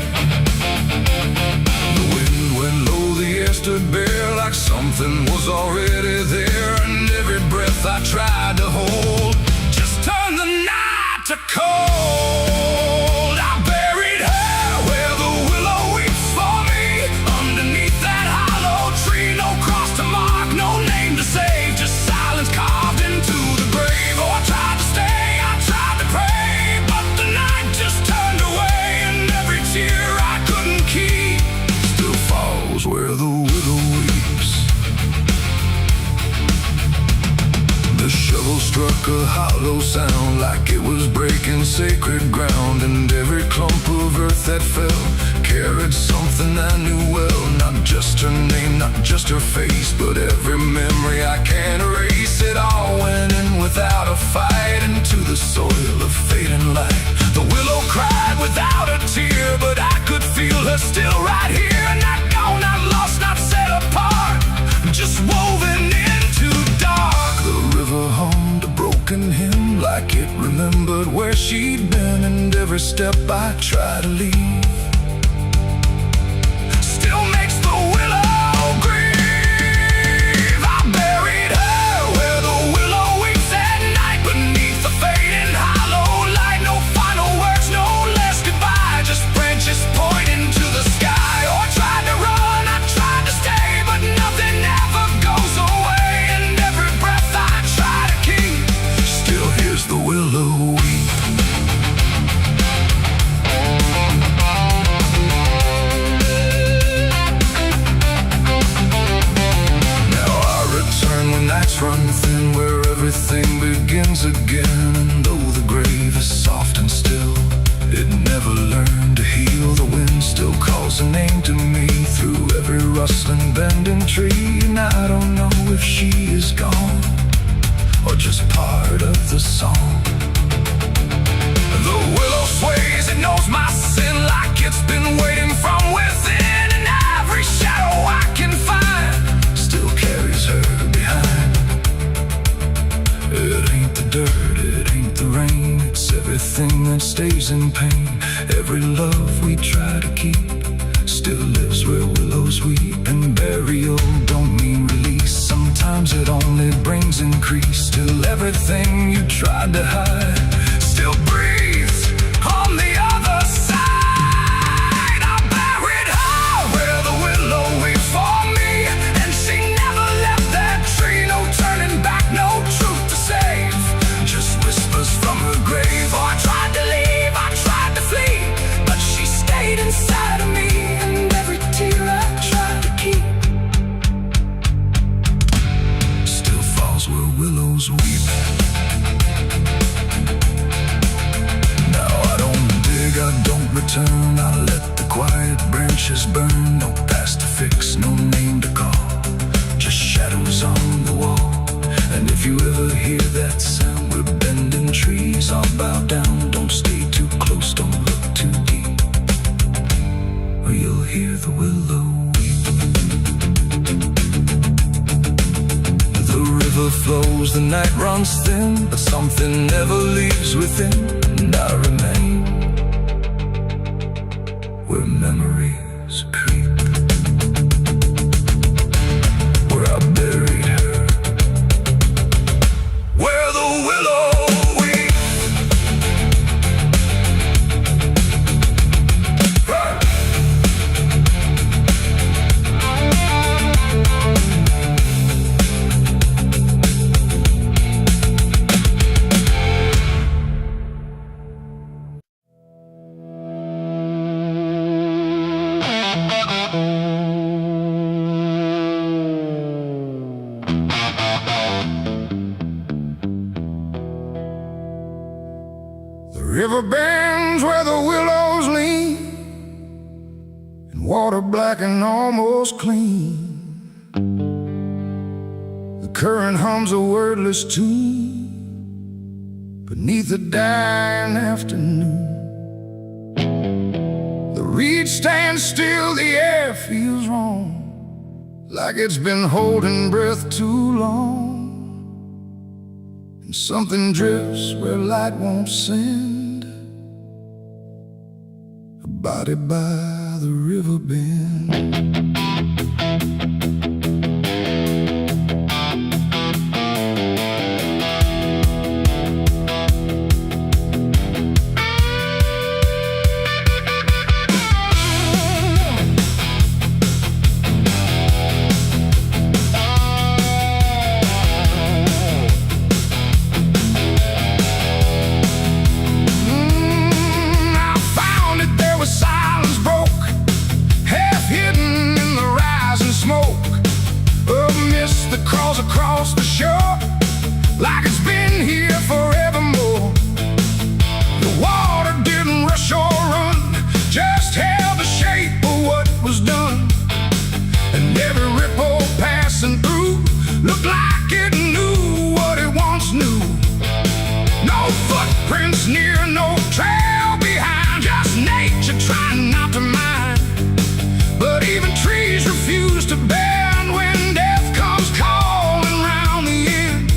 The wind went low, the air stood bare like something was already there. And every breath I tried to hold just turned the night to cold. I buried her where the willow weeps for me, underneath that hollow tree. No cross to mark, no name to save, just silence carved into the grave. Oh, I tried to stay, I tried to pray, but the night just turned away. And every tear I couldn't keep still falls where the willow weeps. The shovel struck a hollow sound like it was breaking sacred ground. And every clump of earth that fell carried something I knew well. Not just her name, not just her face, but every memory I can't erase. It all went in without a fight into the soil of fading light. The willow cried without a tear, but I could feel her still right here. Not gone, not lost, not set apart, just woven into dark. The river hummed a broken hymn like it remembered where she'd been. And every step I try to leave still makes the willow grieve. I buried her where the willow weeps at night, beneath the fading hollow light. No final words, no less goodbye, just branches pointing to the sky. Oh, I tried to run, I tried to stay, but nothing ever goes away. And every breath I try to keep still hears the willow weep. Nights run thin where everything begins again. And though the grave is soft and still, it never learned to heal. The wind still calls a name to me through every rustling bending tree. And I don't know if she is gone or just part of the song. The willow sways, it knows my sin like it's been waiting from within. And every shadow I can find still carries her behind. It ain't the dirt, it ain't the rain, it's everything that stays in pain. Every love we try to keep still lives where willows weep. And burial don't mean release, sometimes it only brings increase. Till everything you tried to hide still breathes on the other side. I buried her where the willow weeps for me, and she never left that tree. No turning back, no truth to save, just whispers from her grave. Oh, I tried to leave, I tried to flee, but she stayed inside of me. And every tear I tried to keep still falls where willows weep. turn. I let the quiet branches burn. No past to fix, no name to call, just shadows on the wall. And if you ever hear that sound, we're bending trees. I'll bow down, don't stay too close, don't look too deep, or you'll hear the willow weep. The river flows, the night runs thin, but something never leaves within. And I remain where memories creep, where I buried her, where the willow weep. The river bends where the willows lean, and water black and almost clean. The current hums a wordless tune beneath the dying afternoon. The reed stands still, the air feels wrong, like it's been holding breath too long. And something drifts where light won't send, a body by the river bend. Across the shore, like it's been here forevermore. The water didn't rush or run, just held the shape of what was done. And every ripple passing through looked like it knew what it once knew. No footprints near, no trail behind, just nature trying not to mind. But even trees refuse to bend when death comes calling round the end.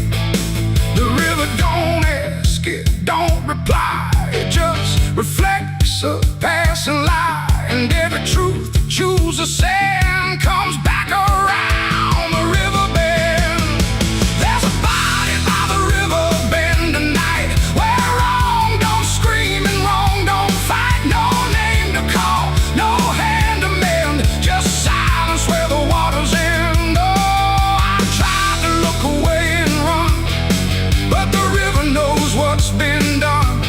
The river don't ask, it don't reply, it just reflects a passing lie. And every truth that chooses sand comes back around the river bend. There's a body by the river bend tonight, where wrong don't scream and wrong don't fight. No name to call, no hand to mend, just silence where the waters end. Oh, I tried to look away and run, but the river knows what's been done.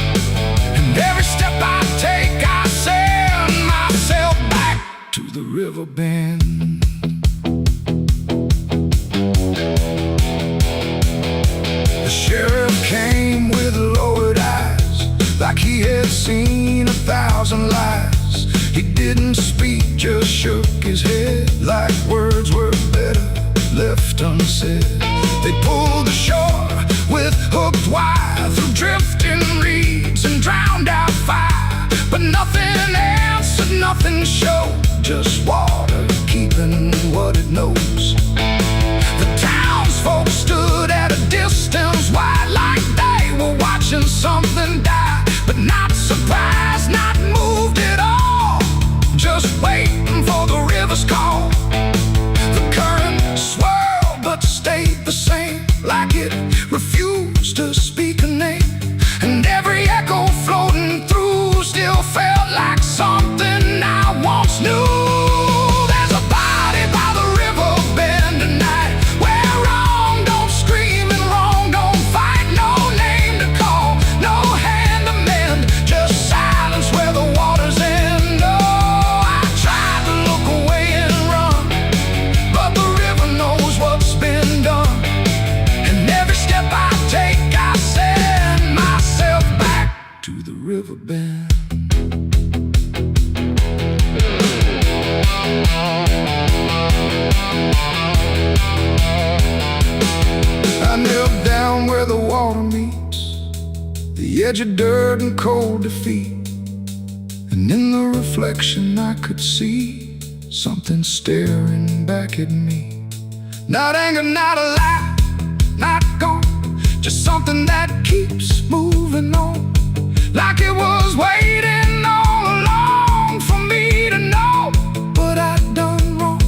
And every step I take, I send myself back to the river bend. The sheriff came with lowered eyes, like he had seen 1,000 lies. He didn't speak, just shook his head, like words were better left unsaid. They pulled the shore with hooked wire through drifting reeds and drowned out fire. But nothing answered, nothing showed, just water keeping what it knows. The townsfolk stood at a distance wide, like they were watching something die. But not surprised, not moved at all, just waiting for the river's call. The current swirled but stayed the same, like it refused to speak a name. And every echo floating through still felt like something I once knew. There's the edge of dirt and cold defeat. And in the reflection I could see something staring back at me. Not anger, not a lie, not gone, just something that keeps moving on, like it was waiting all along for me to know what I'd done wrong.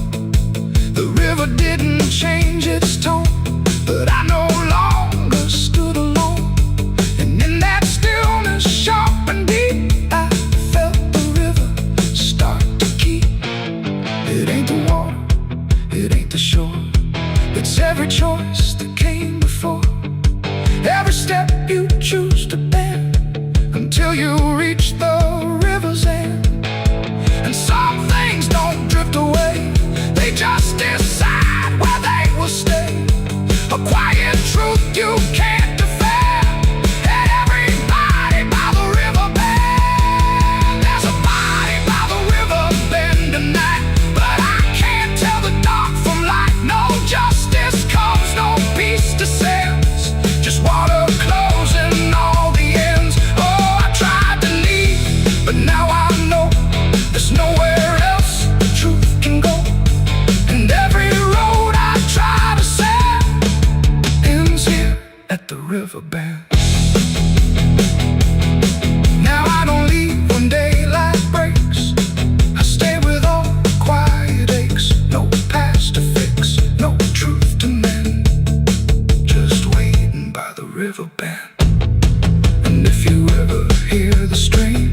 The river didn't change its tone, but I no longer stood alone. And in that stillness, sharp and deep, I felt the river start to keep. It ain't the water, it ain't the shore, it's every choice that came before, every step you choose to bend, until you reach the river's end. And some things don't drift away, they just decide where they will stay. A quiet truth you can't defend. And everybody by the river bend. There's a body by the river bend tonight, but I can't tell the dark from light. No justice comes, no peace descends, just water closing all the ends. Oh, I tried to leave, but now I know there's nowhere else the truth can go. And every road I try to set ends here at the river bend. Now I don't leave when daylight breaks, I stay with all the quiet aches. No past to fix, no truth to mend, just waiting by the river bend. And if you ever hear the stream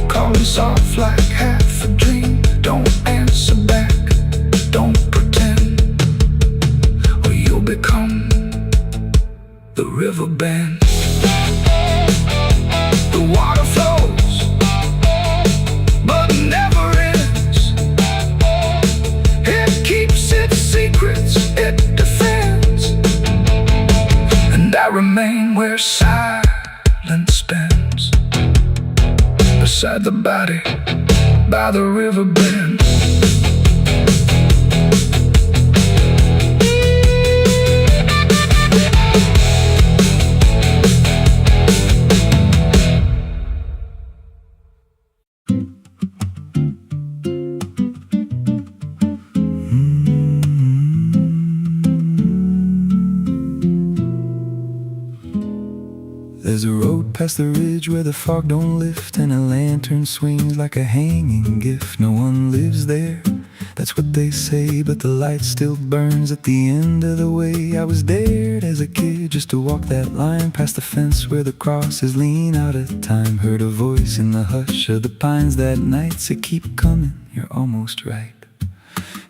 calling soft like half a dream, don't answer back, don't pretend, or you'll become the river bend. The water flows, but never ends. It keeps its secrets, it defends. And I remain where silence bends, beside the body by the river bend. There's a road past the ridge where the fog don't lift, and a lantern swings like a hanging gift. No one lives there, that's what they say, but the light still burns at the end of the way. I was dared as a kid just to walk that line past the fence where the crosses lean out of time. Heard a voice in the hush of the pines that night say, keep coming, you're almost right.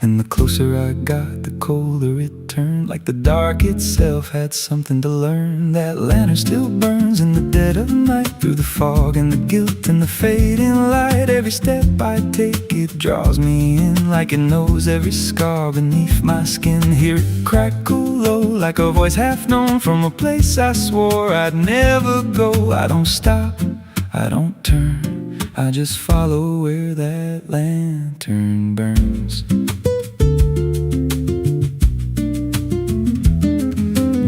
And the closer I got, the colder it turned, like the dark itself had something to learn. That lantern still burns in the dead of night, through the fog and the guilt and the fading light. Every step I take, it draws me in, like it knows every scar beneath my skin. Hear it crackle low, like a voice half known from a place I swore I'd never go. I don't stop, I don't turn, I just follow where that lantern burns.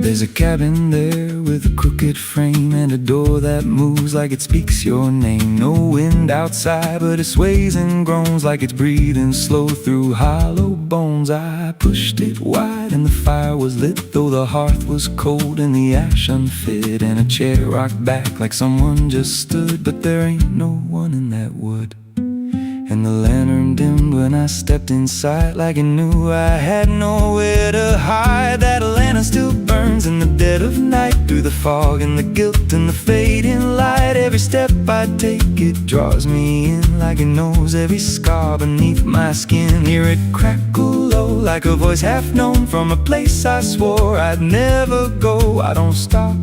There's a cabin there with a crooked frame, and a door that moves like it speaks your name. No wind outside, but it sways and groans like it's breathing slow through hollow bones. I pushed it wide and the fire was lit, though the hearth was cold and the ash unfit, and a chair rocked back like someone just stood. But there ain't no one in that wood. And the lantern dimmed when I stepped inside, like it knew I had nowhere to hide. That lantern still burns in the dead of night, through the fog and the guilt and the fading light. Every step I take, it draws me in, like it knows every scar beneath my skin. Hear it crackle low, like a voice half known from a place I swore I'd never go. I don't stop,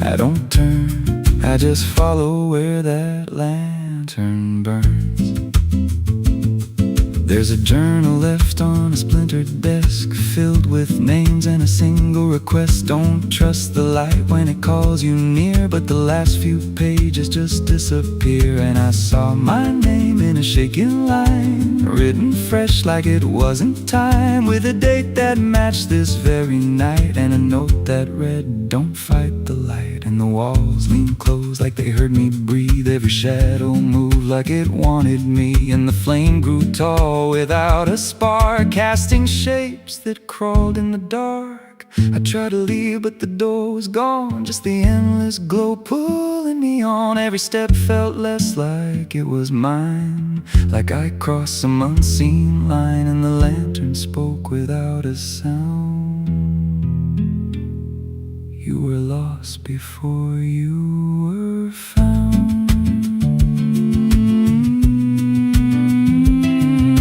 I don't turn, I just follow where that lantern burns. There's a journal left on a splintered desk, filled with names and a single request. Don't trust the light when it calls you near, but the last few pages just disappear. And I saw my name in a shaking line, written fresh like it wasn't time, with a date that matched this very night, and a note that read, don't fight the light. And the walls leaned close like they heard me breathe. Every shadow moved like it wanted me, and the flame grew tall without a spark, casting shapes that crawled in the dark. I tried to leave, but the door was gone, just the endless glow pulling me on. Every step felt less like it was mine, like I crossed some unseen line, and the lantern spoke without a sound. You were lost before you were found.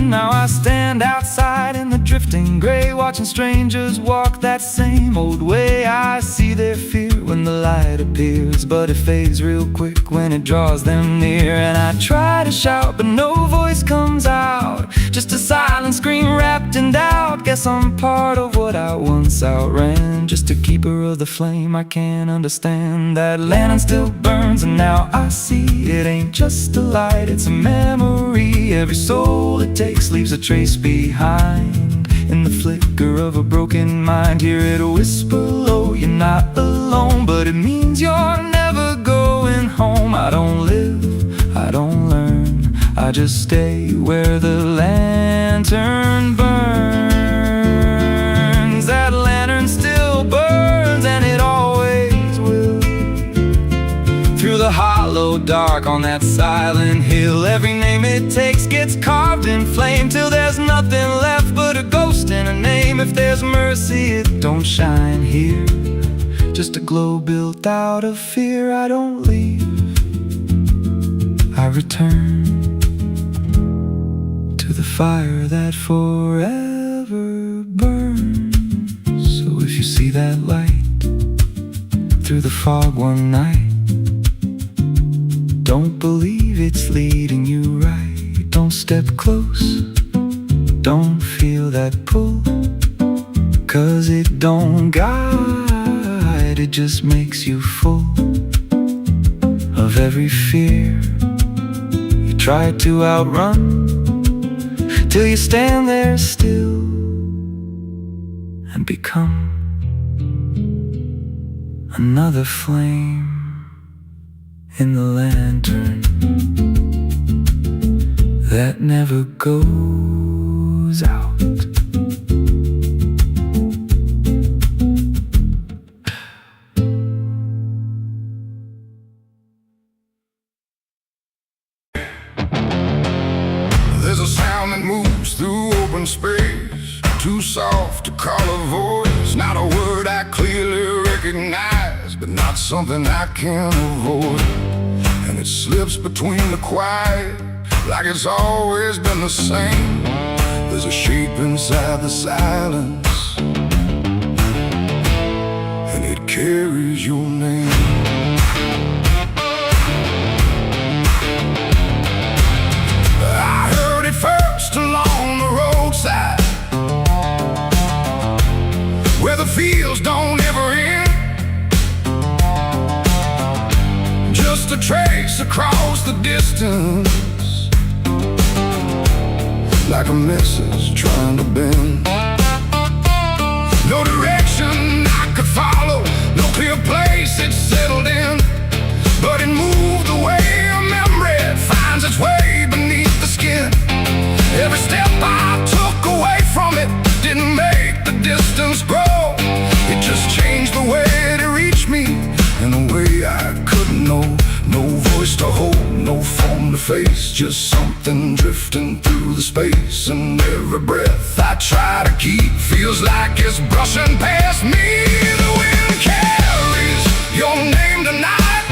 Now I stand outside in the drifting gray, watching strangers walk that same old way. I see their fear when the light appears, but it fades real quick when it draws them near. And I try to shout, but no voice comes out, just a silent scream wrapped in doubt. Guess I'm part of what I once outran, just a keeper of the flame I can't understand. That lantern still burns, and now I see it ain't just a light, it's a memory. Every soul it takes leaves a trace behind, in the flicker of a broken mind. Hear it whisper low, you're not alone, but it means you're never going home. I don't live, I don't learn, I just stay where the lantern burns. That lantern still burns, and it always will. Through the hollow dark on that silent hill, every name it takes gets carved in flame, till there's nothing left but a ghost and a name. If there's mercy, it don't shine here, just a glow built out of fear. I don't leave, I return to the fire that forever burns. So if you see that light through the fog one night, don't believe it's leading you right. Don't step close, don't feel that pull, 'cause it don't guide, it just makes you full of every fear you try to outrun, till you stand there still and become another flame in the lantern that never goes out. There's a sound that moves through open space, too soft to call a voice. Not a word I clearly recognize, but not something I can avoid. And it slips between the quiet, like it's always been the same. There's a shape inside the silence, and it carries your name. I heard it first along the roadside, where the fields don't ever end, just a trace across the distance, like a message trying to bend. No direction I could follow, no clear place it settled in, but it moved the way a memory finds its way beneath the skin. Every step I took away from it didn't make the distance grow, it just changed the way it reached me in a way I couldn't know. No voice to hold, no form to face, just something drifting through the space. And every breath I try to keep feels like it's brushing past me. The wind carries your name tonight,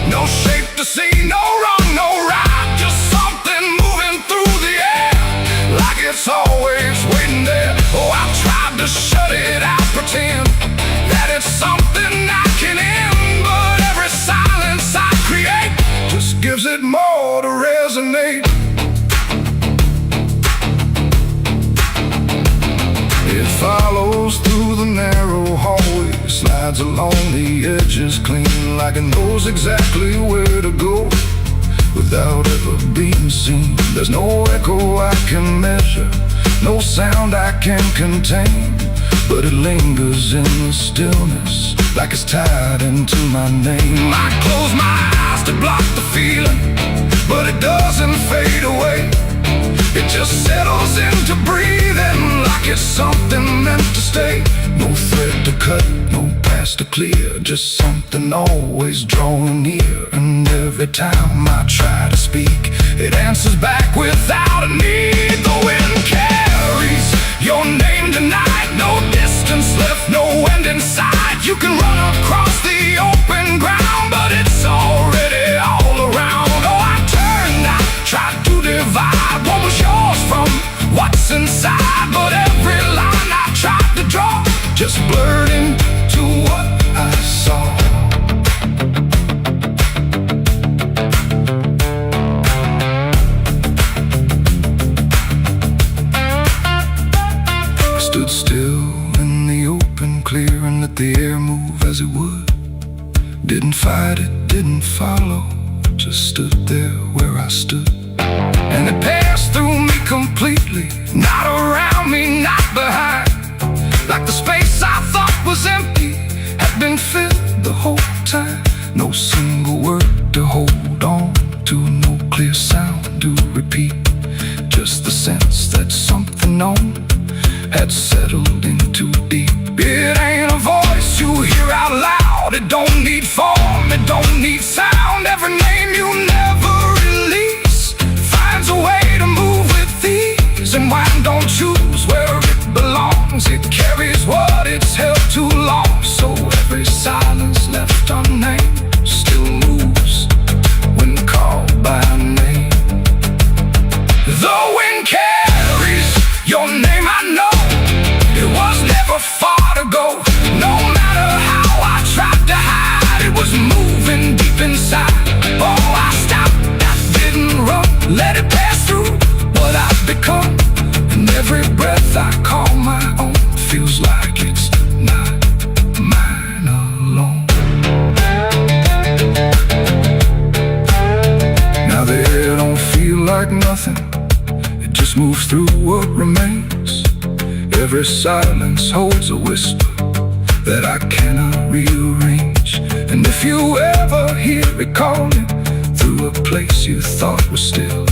no shape to see, no wrong, no right, just something moving through the air, like it's always waiting there. Oh, I've tried to shut it out, pretend that it's something I can end, but every silence I create just gives it more to resonate. It follows through the narrow hallway, slides along the edges clean, like it knows exactly where to go without ever being seen. There's no echo I can measure, no sound I can contain, but it lingers in the stillness like it's tied into my name. I close my eyes to block the feeling, but it doesn't fade away. It just settles into breathing like it's something meant to stay. No thread to cut, no path to clear, just something always drawing near. And every time I try to speak, it answers back without a need. The wind carries your name tonight, no distance left, no end in sight. You can run across the open ground, but it's already all around. Oh, I turned, I tried to divide what was yours from what's inside, but every line I tried to draw just blurred into what I saw. I stood still in the open, clear, and let the air move as it would. Didn't fight it, didn't follow, just stood there where I stood. And it passed through me completely, not around me, not behind. Like the space I thought was empty had been filled the whole time. No single word to hold on to, no clear sound to repeat. Just the sense that something known had settled in too deep. It ain't a voice you hear out loud, it don't need form, it don't need sound. Every name you never release finds a way to move with ease. And wine don't choose where it belongs, it carries what it's held too long. So every silence left unnamed still moves when called by name. The wind carries your name, I know. It was never far to go. No matter how I tried to hide, it was moving deep inside. Oh, I stopped, I didn't run, let it pass through what I've become. And every breath I call my own feels like it's not mine alone. Now the air don't feel like nothing, it just moves through what remains. Every silence holds a whisper that I cannot rearrange. And if you ever hear it calling through a place you thought was still,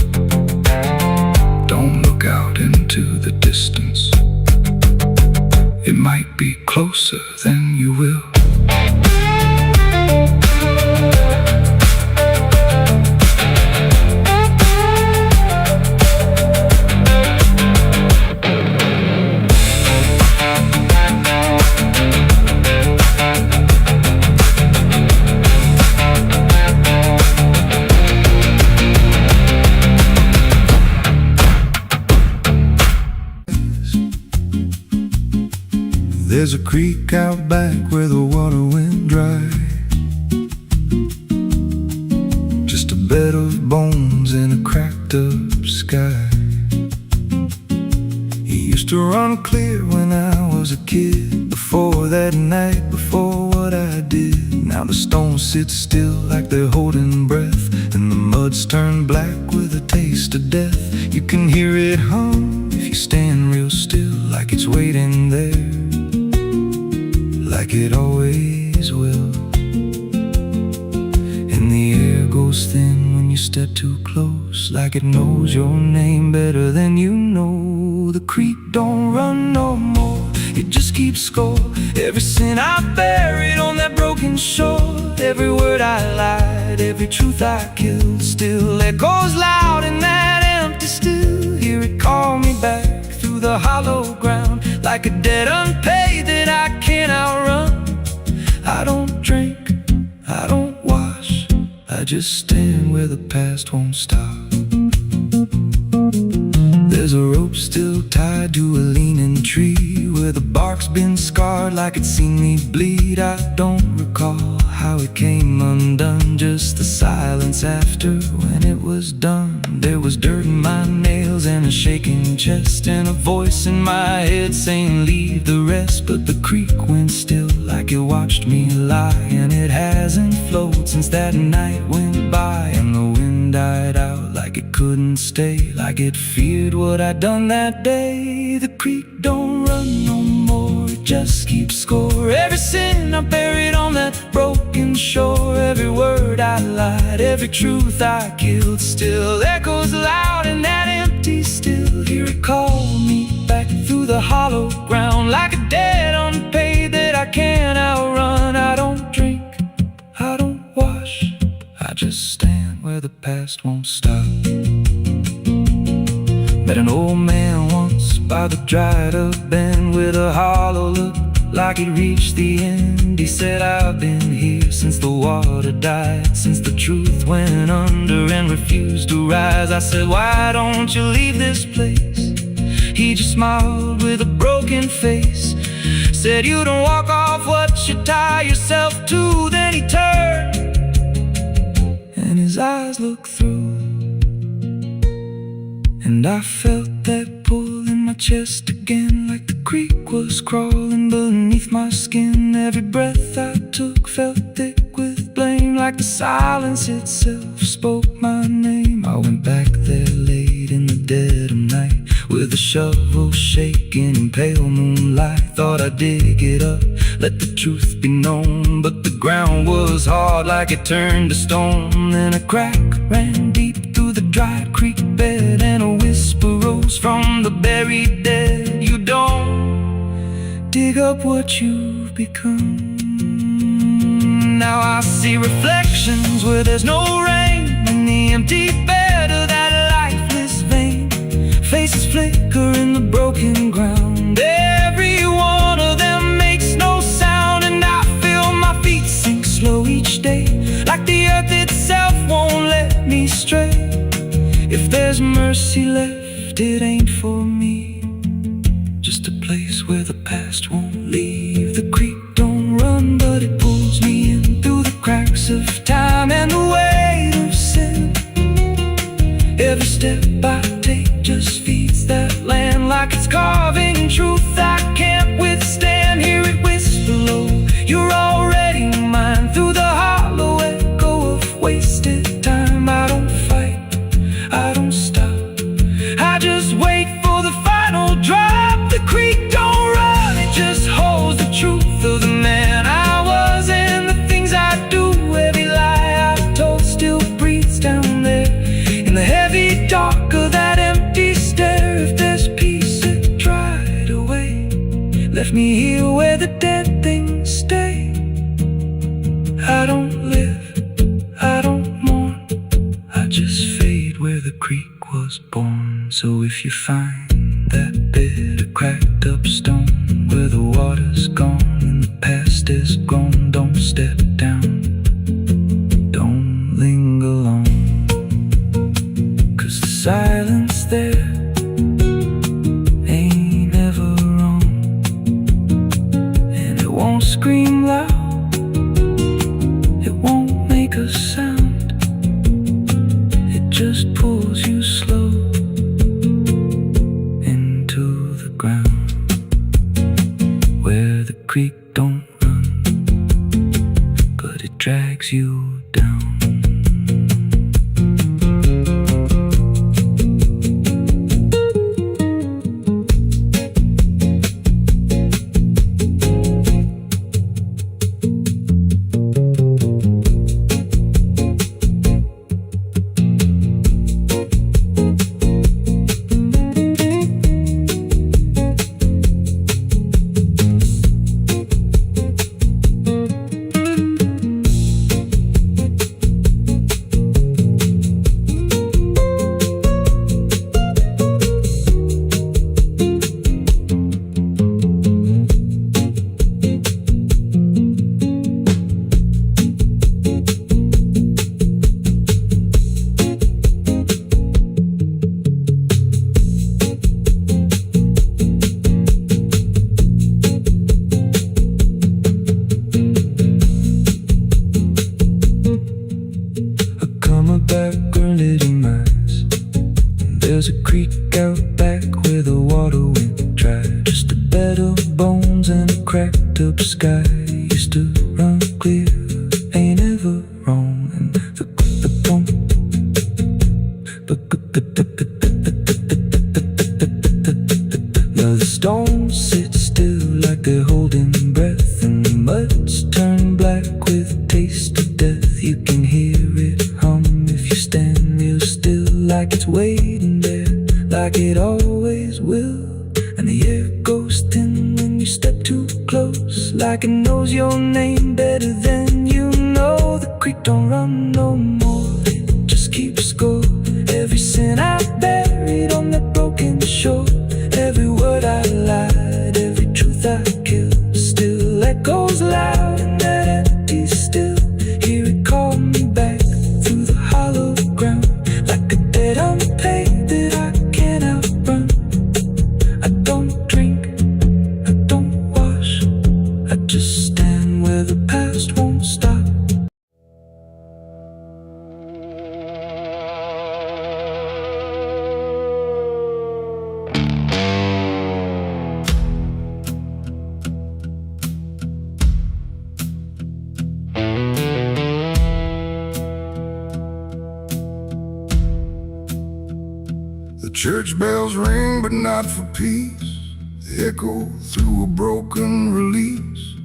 don't look out into the distance, it might be closer than you will. There's a creek out back where the water went dry, just a bed of bones in a cracked up sky. He used to run clear when I was a kid, before that night, before what I did. Now the stones sit still like they're holding breath, and the mud's turned black with a taste of death. You can hear it hum if you stand real still, like it's waiting there, like it always will. And the air goes thin when you step too close, like it knows your name better than you know. The creek don't run no more, it just keeps score. Every sin I buried on that broken shore, every word I lied, every truth I killed, still echoes loud in that empty still. Hear it call me back through the hollow ground, like a debt unpaid that I can't outrun. I don't drink, I don't wash, I just stand where the past won't stop. There's a rope still tied to a leaning tree, where the bark's been scarred like it's seen me bleed. I don't recall how it came undone, just the silence after when it was done. There was dirt in my nails and a shaking chest, and a voice in my head saying leave the rest. But the creek went still like it watched me lie, and it hasn't flowed since that night went by. And the wind died out like it couldn't stay, like it feared what I'd done that day. The creek don't run no more, it just keeps score. Every sin I buried on that broken shore, every word I lied, every truth I killed, still echoes loud in that empty still. He recalled me back through the hollow ground, like a debt unpaid that I can't outrun. I don't drink, I don't wash, I just stand where the past won't stop. Met an old man once by the dried up bend with a hollow look like he'd reached the end. He said, I've been here since the water died, since the truth went under and refused to rise. I said, why don't you leave this place? He just smiled with a broken face, said, you don't walk off what you tie yourself to. Then he turned and his eyes looked through, and I felt that pull in my chest again, like the creek was crawling beneath my skin. Every breath I took felt thick with blame, like the silence itself spoke my name. I went back there late in the dead of night, with a shovel shaking in pale moonlight. Thought I'd dig it up, let the truth be known, but the ground was hard like it turned to stone. Then a crack ran deep through the dry creek bed, and a whisper rose from the buried dead. You don't dig up what you've become. Now I see reflections where there's no rain, in the empty bed of that lifeless vein. Faces flicker in the broken ground, every one of them makes no sound. And I feel my feet sink slow each day, like the earth itself won't let me stray. If there's mercy left, it ain't for me, just a place where the past won't leave. The creek don't run, but it pulls me in through the cracks of time and the weight of sin. Every step I take just feeds that land, like it's carving truth I can't withstand. Hear it whisper low, you're already mine, through the hollow echo of wasted time. I don't fight, I don't stop, I just wait for the final drop. The creek don't run, it just holds the truth of the man I was and the things I do. Every lie I told still breathes down there in the heavy dark of that empty stare. If there's peace, it dried away, left me here where the dead things stay. I don't live, I don't mourn, I just fade where the creek was born. So if you find that bit of cracked up stone where the water's gone and the past is gone, don't step down, don't linger long, 'cause the silence there ain't ever wrong, and it won't scream loud, it won't make a sound, it just pulls you slow into the ground. Where the creek don't run, but it drags you down. There's a creek out back where the water went dry, just a bed of bones and a cracked up sky. Used to run clear, ain't ever wrong. And the now the stone sits still like they're holding breath, and the mud's turned black with taste of death. You can hear it hum if you stand real still, like it's waiting there, like it always will. And the air goes thin when you step too close, like it knows your name better than you know. The creek don't run no more, it just keeps score. Every sin I buried on that broken shore, every word I lied, every truth I killed, still echoes loud in that empty still. Hear it call me back through the hollow ground, like a debt unpaid that I can't outrun. I don't drink, I don't wash, I just stand where the past won't stop. The church bells ring, but not for peace. They echo through a broken release,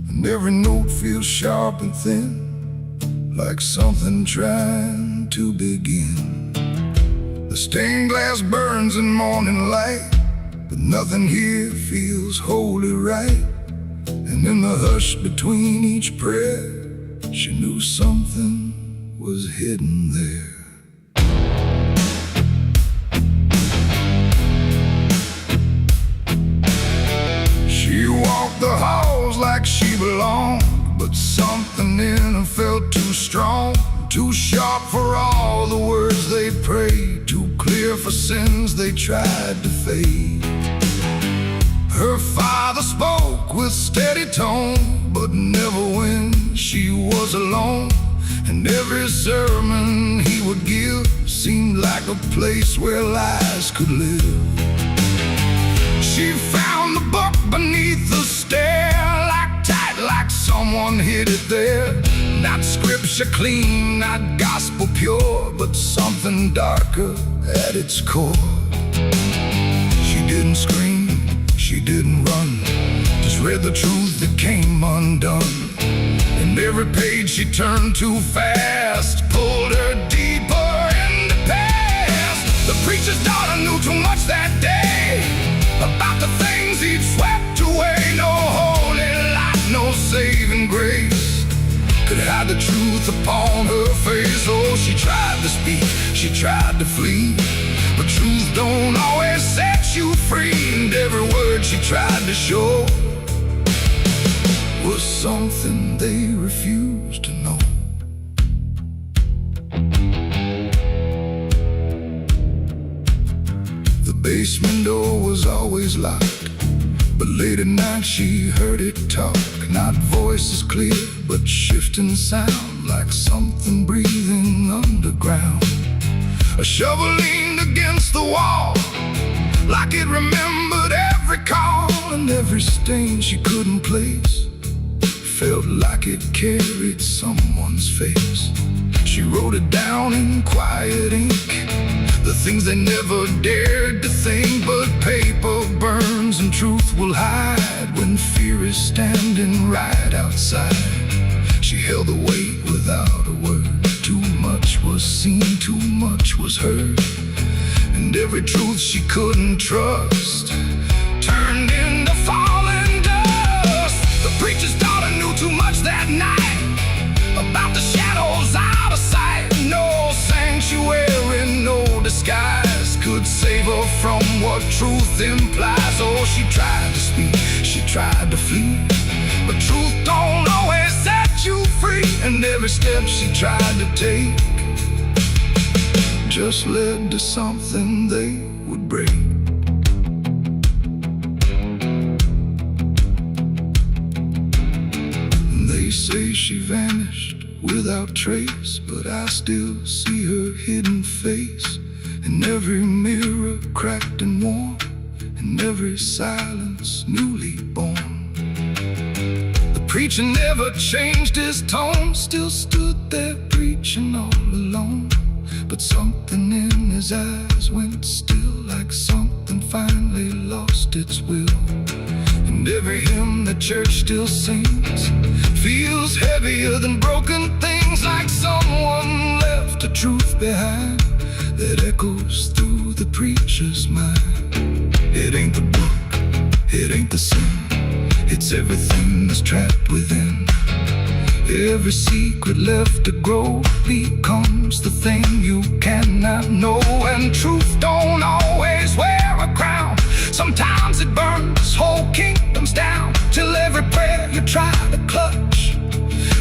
and every note feels sharp and thin, like something trying to begin. The stained glass burns in morning light, but nothing here feels wholly right. And in the hush between each prayer, she knew something was hidden there. She walked the halls like she belonged, but something in her felt too strong, too sharp for all the words they prayed, too clear for sins they tried to fade. Her father spoke with steady tone, but never when she was alone. And every sermon he would give seemed like a place where lies could live. She found the book beneath the stair, like tight, like someone hid it there. Not scripture clean, not gospel pure, but something darker at its core. She didn't scream, she didn't run, just read the truth that came undone. And every page she turned too fast pulled her deeper in the past. The preacher's daughter knew too much that day about the things he'd swept away. No holy light, no saving grace could hide the truth upon her face. Oh, she tried to speak, she tried to flee, but truth don't always set you free. And every word she tried to show was something they refused to know. The basement door was always locked, but late at night she heard it talk. Not voices clear, but shifting sound, like something breathing underground. A shovel leaned against the wall, like it remembered every call. And every stain she couldn't place felt like it carried someone's face. She wrote it down in quiet ink, the things they never dared to think. But paper burns and truth will hide when fear is standing right outside. She held the weight without a word. Too much was seen, too much was heard, and every truth she couldn't trust turned into falling dust. The preacher's daughter knew too much that night about the shadows out of sight. No sanctuary, no disguise could save her from what truth implies. Oh, she tried to speak, she tried to flee, but truth don't always set you free. And every step she tried to take just led to something they would break. They say she vanished without trace, but I still see her hidden face in every mirror cracked and worn, in every silence newly born. The preacher never changed his tone, still stood there preaching all alone. But something in his eyes went still, like something finally lost its will. And And every hymn the church still sings feels heavier than broken things, like someone left a truth behind that echoes through the preacher's mind. It ain't the book, it ain't the sin, it's everything that's trapped within. Every secret left to grow becomes the thing you cannot know. And truth don't always wear a crown. Sometimes it burns whole kingdoms down, till every prayer you try to clutch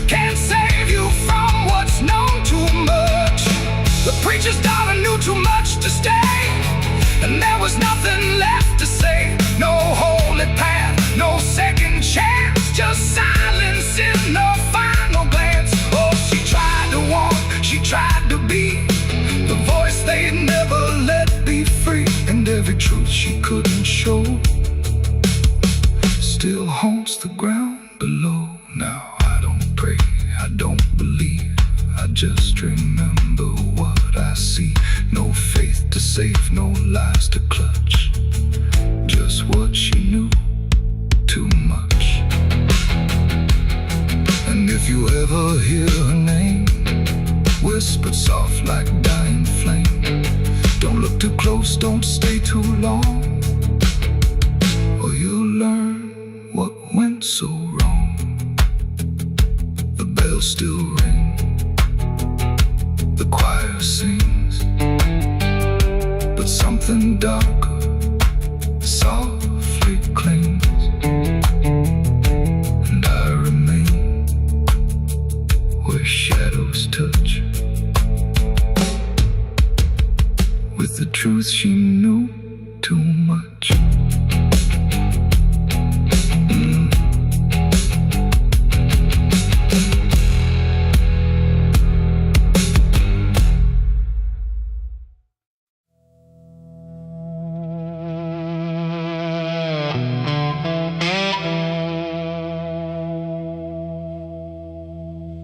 can't save you from what's known too much. The preacher's daughter knew too much to stay, and there was nothing left to say. No holy path, no second chance, just silence in the final glance. Oh, she tried to walk, she tried to be the voice they'd never let be free. And every truth she couldn't show still haunts the ground below. Now I don't pray, I don't believe, I just remember what I see. No faith to save, no lies to clutch, just what she knew too much. And if you ever hear her name whispered soft like dying flame, don't look too close, don't stay too long, or you'll learn what went so wrong. The bells still ring, the choir sings, but something darker softly clings. And I remain where shadows touch, with the truth she knew too much.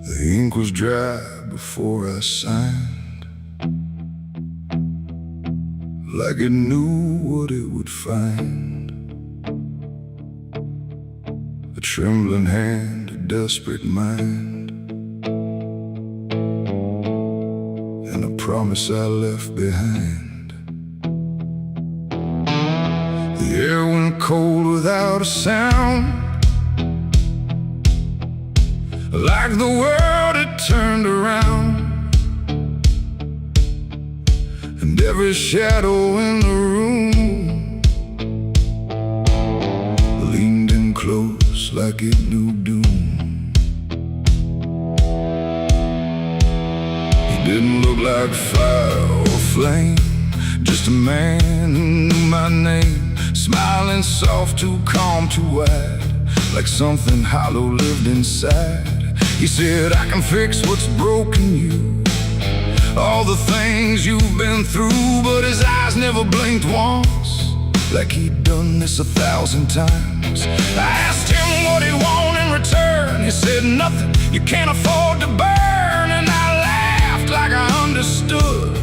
The ink was dry before I signed, like it knew what it would find. A trembling hand, a desperate mind, and a promise I left behind. The air went cold without a sound, like the world had turned around. And every shadow in the room leaned in close like it knew doom. He didn't look like fire or flame, just a man who knew my name, smiling soft, too calm, too wide, like something hollow lived inside. He said, I can fix what's broken you, all the things you've been through. But his eyes never blinked once, like he'd done this 1,000 times. I asked him what he'd want in return. He said, nothing you can't afford to burn. And I laughed like I understood,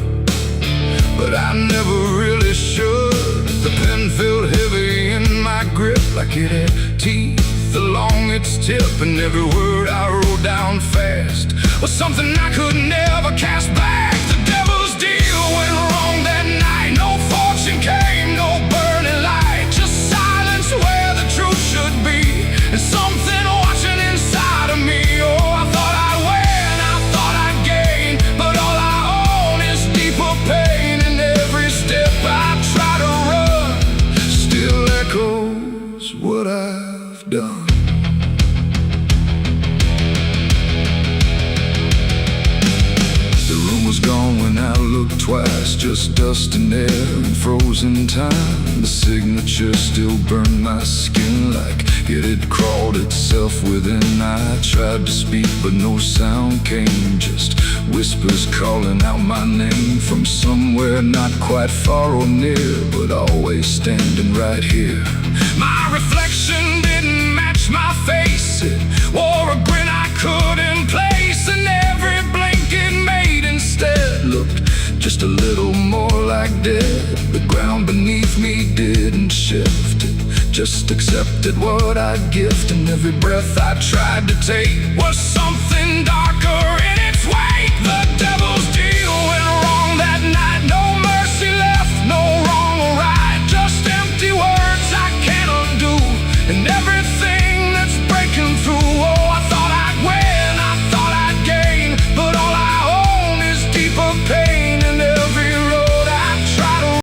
but I never really should. The pen felt heavy in my grip, like it had teeth along its tip. And every word I wrote down fast was something I could never cast back. The devil's deal went wrong that night. No fortune came, no burning light, just silence where the truth should be, and something watching inside of me. Oh, I thought I'd win, I thought I'd gain, but all I own is deeper pain. And every step I try to run still echoes what I've done. Gone when I looked twice, just dust and air and frozen time. The signature still burned my skin like it had crawled itself within. I tried to speak but no sound came, just whispers calling out my name from somewhere not quite far or near, but always standing right here. My reflection didn't match my face, it wore a grin I couldn't place, and every blink it made instead looked just a little more like dead. The ground beneath me didn't shift, it just accepted what I'd gift, and every breath I tried to take was something